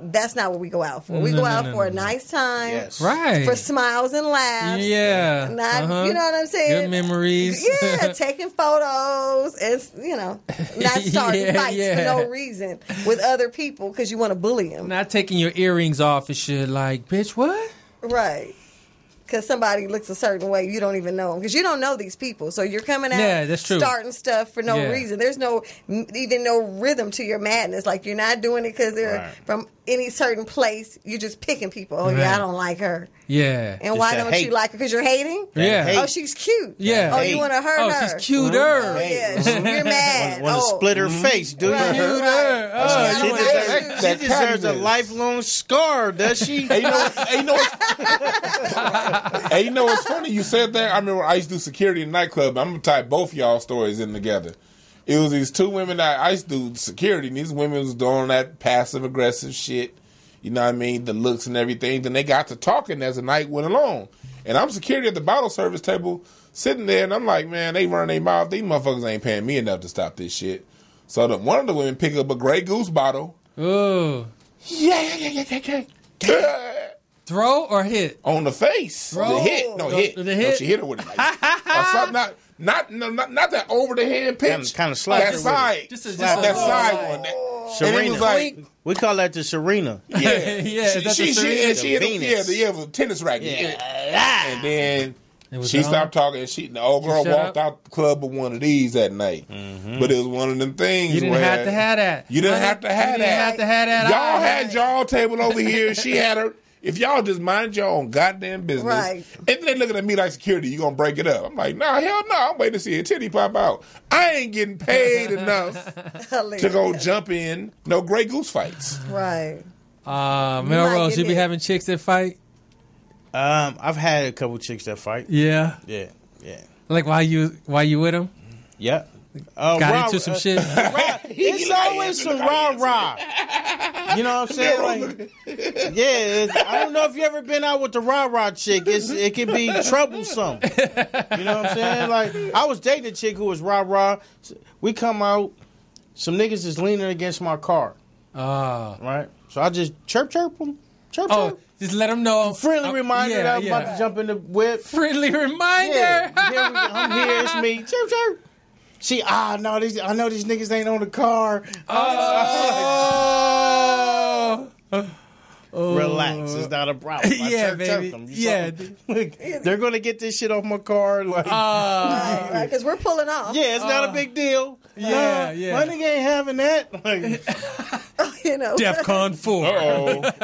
that's not what we go out for. We go out for a nice time. Yes. Right. For smiles and laughs. Yeah. Not, you know what I'm saying? Good memories. Yeah, taking photos and, not starting fights for no reason with other people because you want to bully them. Not taking your earrings off and shit like, bitch, what? Right. Because somebody looks a certain way, you don't even know them. Because you don't know these people. So you're coming out that's true. Starting stuff for no reason. There's even no rhythm to your madness. Like, you're not doing it because they're from any certain place. You're just picking people. Oh, yeah, I don't like her. Yeah. And why don't you like her? Because you're hating? Yeah. Oh, she's cute. Yeah. Oh, you want to hurt her? Oh, she's cuter. Oh, yeah. You're mad. Want to split her face, do you? Cuter. She deserves a lifelong scar, does she? Hey, you know what's funny? You said that. I remember I used to do security in a nightclub. I'm going to tie both y'all stories in together. It was these two women that I used to do security, and these women was doing that passive-aggressive shit. You know what I mean? The looks and everything. Then they got to talking as the night went along. And I'm security at the bottle service table, sitting there, and I'm like, man, they run their mouth. These motherfuckers ain't paying me enough to stop this shit. So one of the women picked up a Grey Goose bottle. Ooh. Yeah. Throw or hit? On the face. Throw. The hit. No, hit. The hit? No, she hit her with it. Not that over the head pitch. Kind of slap. That side. That side one. Serena. It was like, we call that the Serena. Yeah. Is that the Serena? She hit it was a tennis racket. Yeah. And then she stopped talking. The old girl walked out the club with one of these that night. Mm-hmm. But it was one of them things. You didn't have to have that. You didn't have to have that. Y'all had y'all table over here. She had her. If y'all just mind your own goddamn business, right. And they looking at me like security, you gonna break it up. I'm like, nah, hell no. I'm waiting to see a titty pop out. I ain't getting paid enough to go jump in no Grey Goose fights. Right. Melrose, you be having chicks that fight? I've had a couple chicks that fight. Yeah. Yeah. Like why you with them? Yeah. Got into some shit. It's always some rah-rah. You know what I'm saying? Like, I don't know if you ever been out with the rah-rah chick. It can be troublesome. You know what I'm saying? Like, I was dating a chick who was rah-rah. We come out, some niggas is leaning against my car. Right? So I just chirp them. Chirp. Just let them know. Friendly reminder that I'm about to jump in the whip. Friendly reminder. Yeah. I'm here. It's me. Chirp. See, I know these niggas ain't on the car. Relax, it's not a problem. Baby. They're gonna get this shit off my car. Like, because we're pulling off. Yeah, it's not a big deal. My nigga ain't having that. Like, DEFCON 4.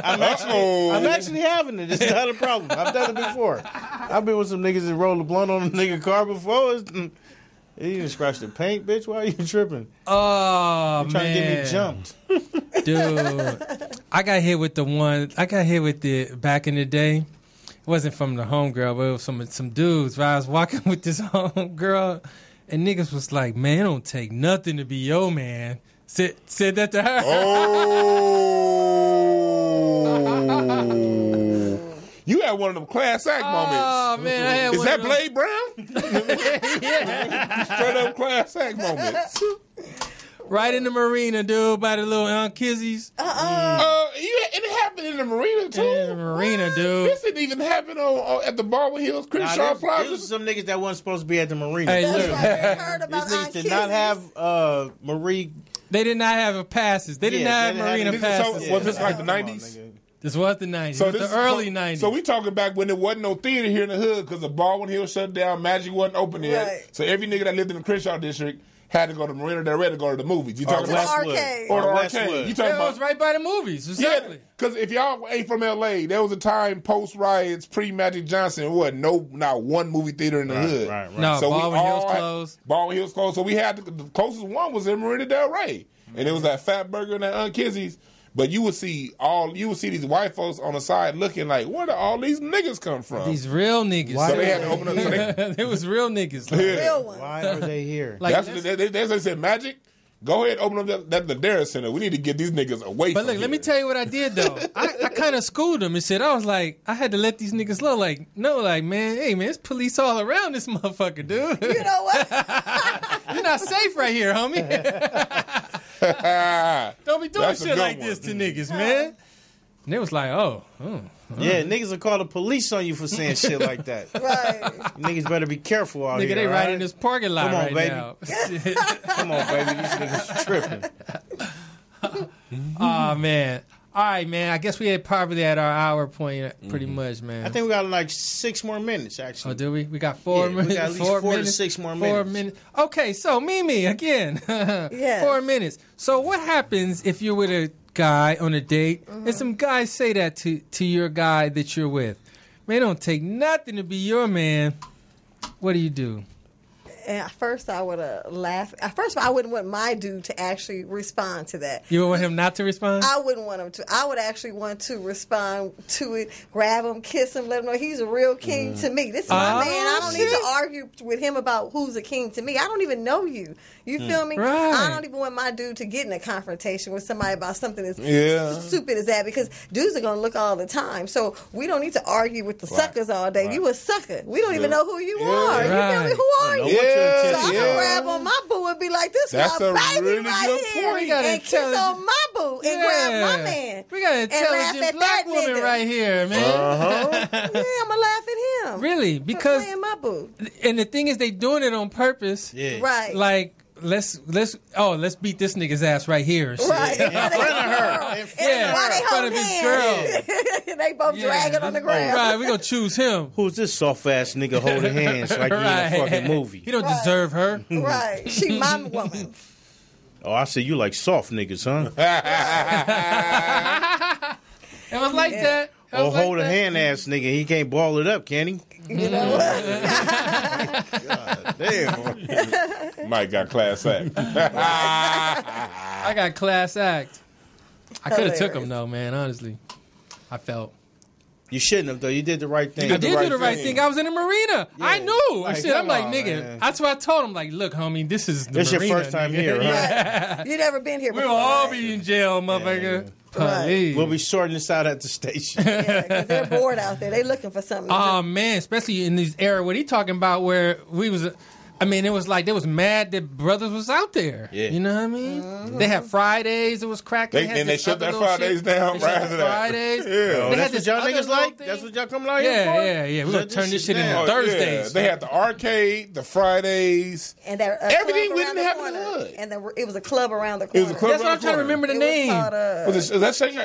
I'm actually having it. It's not a problem. I've done it before. I've been with some niggas that rolled a blunt on a nigga car before. You didn't scratch the paint, bitch. Why are you tripping? Oh, you trying to get me jumped. Dude, I got hit with the back in the day. It wasn't from the homegirl, but it was some dudes. Right? I was walking with this homegirl, and niggas was like, man, it don't take nothing to be your man. Said that to her. Oh. You had one of them class act moments. Oh, man. I had Is that Blade Brown? Yeah. Straight up class act moments. Right in the marina, dude, by the little Kizzy's. It happened in the marina, too. In the marina, dude. This didn't even happen at the Baldwin Hills Crenshaw Plaza. There's some niggas that wasn't supposed to be at the marina. Hey, look. These niggas did not have marine. They did not have passes. They did not have marina passes. So, was this like the 90s? This was the 90s. So this the early 90s. So we talking back when there wasn't no theater here in the hood because the Baldwin Hills shut down, Magic wasn't open yet. Right. So every nigga that lived in the Crenshaw district had to go to Marina Del Rey to go to the movies. You talking about arcade. or the Westwood. arcade? You talking Yeah, it about was right by the movies. Exactly. Because if y'all ain't from LA, there was a time post riots, pre Magic Johnson, not one movie theater in the hood. Right. No, So Baldwin Hills closed. Baldwin Hills closed. So we had the closest one was in Marina Del Rey, and it was that Fat Burger and that Aunt Kizzy's. But you would see these white folks on the side looking like, where do all these niggas come from? These real niggas. So they had to open up. It was real niggas. Real ones. Why are they here? Like, That's what they said. Magic, go ahead, open up the Dare Center. We need to get these niggas away. but from look, here. let me tell you what I did though. I kind of schooled them and shit. I was like, I had to let these niggas know, like, no, like, man, hey, man, it's police all around this motherfucker, dude. You know what? You're not safe right here, homie. Don't be doing That's a shit good like one. this to niggas, man. And it was like, Yeah, niggas will call the police on you for saying shit like that. Right. Niggas better be careful out nigga, here. they all right right? in this parking lot Come on, right baby. now. Come on, baby. These niggas tripping. Oh, man. All right, man. I guess we had probably at our hour point pretty much, man. I think we got like 6 more minutes, actually. Oh, do we? We got 4 Yeah, we minutes. got at least 4 4 to minutes, 6 more 4 minutes. minutes. Okay, so Mimi again. Yes. 4 minutes. So what happens if you're with a guy on a date and some guys say that to your guy that you're with? Man, it don't take nothing to be your man. What do you do? And at first, I would laugh. At first, I wouldn't want my dude to actually respond to that. You would want him not to respond? I wouldn't want him to. I would actually want to respond to it, grab him, kiss him, let him know he's a real king to me. This is my man. I don't need to argue with him about who's a king to me. I don't even know you. You feel me? Right. I don't even want my dude to get in a confrontation with somebody about something as Yeah. stupid as that, because dudes are going to look all the time. So we don't need to argue with the suckers all day. You a sucker. We don't even know who you are. You feel me? Who are you? Yeah. So I'm going to grab on my boo and be like, this That's my a baby really right good here. point. We got And kiss intelligent- on my boo and grab my man. We got an and laugh intelligent at black that woman nigga. right here, man. Uh-huh. Yeah, I'm gonna laugh at him. Really? For Because playing my boo. and the thing is, they doing it on purpose. Yeah. Right. Like let's beat this nigga's ass right here. And shit. Right. In front of her. In front Yeah, Why they in front hold of his hands? They both dragging on the ground. Right, we gonna choose him. Who's this soft ass nigga holding hands like you in a fucking movie? He don't deserve her. Right. She my woman. Oh, I see you like soft niggas, huh? It was like that. It Oh, was like hold a that. hand ass nigga. He can't ball it up, can he? You know what? Damn. Mike got class act. I got class act. I could have took him Hilarious. though, man. Honestly, I felt. You shouldn't have though. You did the right thing. I the did right do the right thing. thing. I was in the marina. I knew. Like, Shit, I'm come like, on, nigga. man. That's what I told him. Like, look, homie, this is the This your marina, first time nigga. here, huh? You never been here We before. will all right? be in jail, motherfucker. Right. Police. We'll be sorting this out at the station. Yeah, 'cause they're bored out there. They looking for something. to Oh do. man, especially in this era, what he talking about where we was. I mean, it was like they was mad that brothers was out there. Yeah. You know what I mean? They had Fridays. It was cracking. And they shut their Fridays down right after that. Fridays. Yeah. They Oh, had that's what this y'all other niggas little like? thing. That's what y'all come out here for? Yeah. We're gonna Shut turn this shit into down. Thursdays. They had the arcade, the Fridays. And there, Everything club we around didn't have in corner. the hood. And it was a club around the It corner. was a club That's what I'm trying to remember the It name. was called, Is that Shanghai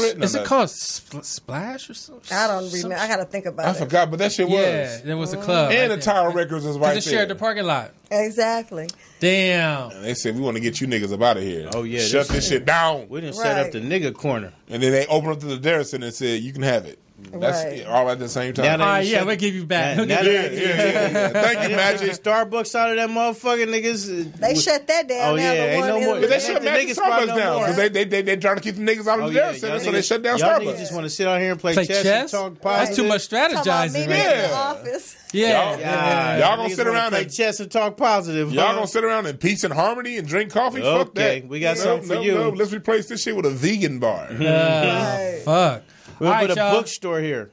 written Is on it that? called Splash or something? I don't remember. I got to think about I it. forgot, but that shit was. Yeah, there was a club. And right the there. Tower Records is right They shared the there. parking lot. Exactly. Damn. And they said, we want to get you niggas up out of here. Oh, yeah, Shut this shit down. We didn't set up Right. the nigga corner. And then they opened up to the Dare Center and said, you can have it. That's Right. all at the same time. Now All they- right, yeah, shut- we'll give you back. Now- We'll now give you yeah, back. yeah. Thank you, Took Magic. Starbucks out of that motherfucking niggas. They shut that down. Oh, now. yeah, The ain't one no in more- the- But they Ain't shut the Magic niggas spot Starbucks no down more. because they trying to keep the niggas out of the Dare Center, so they shut down y'all Starbucks. niggas just want to sit out here and play Play chess, chess? and talk That's positive. too much Talking about strategizing, meeting man. in the Yeah. office. Yeah. Yeah, Y'all gonna niggas sit wanna around play and- chess and talk positive. Y'all huh? gonna sit around in peace and harmony and drink coffee? Fuck Okay, that. we got No, something for no, you. no. Let's replace this shit with a vegan bar. Right. Fuck. We'll All put right, a y'all. bookstore here.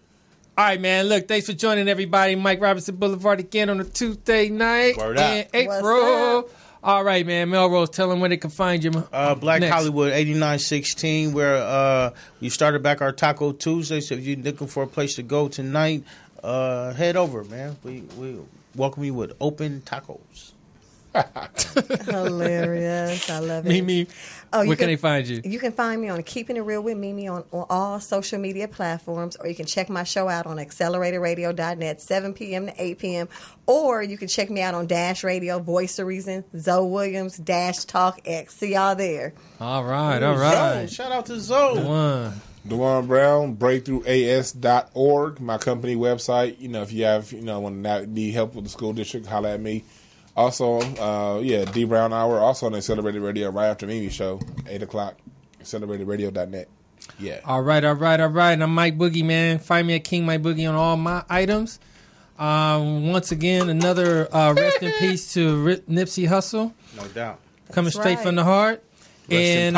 All right, man. Look, thanks for joining everybody. Mike Robertson Boulevard again on a Tuesday night Word up. in April. What's All right, man. Melrose, tell them where they can find you. Black Next. Hollywood 8916, where we started back our Taco Tuesday. So if you're looking for a place to go tonight, head over, man. We welcome you with open tacos. Hilarious. I love it. Mimi, where can they find you? You can find me on Keeping It Real with Mimi on all social media platforms, or you can check my show out on accelerateradio.net, 7 p.m. to 8 p.m. Or you can check me out on Dash Radio, Voice of Reason, Zoe Williams, Dash Talk X. See y'all there. All right. Shout out to Zoe. DeJuan Brown, breakthroughas.org, my company website. If you have, want to need help with the school district, holler at me. Also, D Brown Hour, also on Accelerated Radio right after Mimi show, 8 o'clock, accelerateradio.net. Yeah. All right. I'm Mike Boogie, man. Find me at King Mike Boogie on all my items. Once again, another rest in peace to Nipsey Hussle. No doubt. Coming straight from the heart. And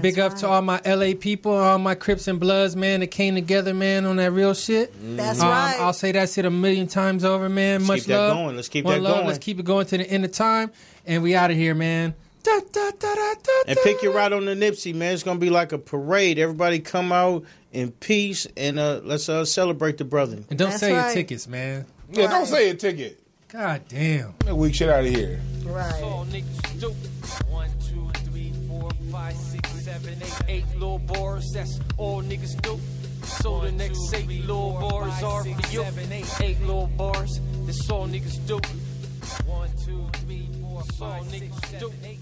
big up to all my LA people, all my Crips and Bloods, man, that came together, man, on that real shit. That's right. I'll say that shit a million times over, man. Let's keep that going. Let's keep that going. Let's keep it going to the end of time. And we out of here, man. And pick your ride on the Nipsey, man. It's going to be like a parade. Everybody come out in peace and let's celebrate the brother. And don't sell your tickets, man. Yeah, don't say a ticket. God damn. Weak shit out of here. Right. 1, 2, 3, 4, 5, 6, 7, 8 little bars. That's all niggas do. So the next 8 little bars are for you. 8 little bars. That's all niggas do. 1, 2, 3, 4, 5, 6, 7, 8.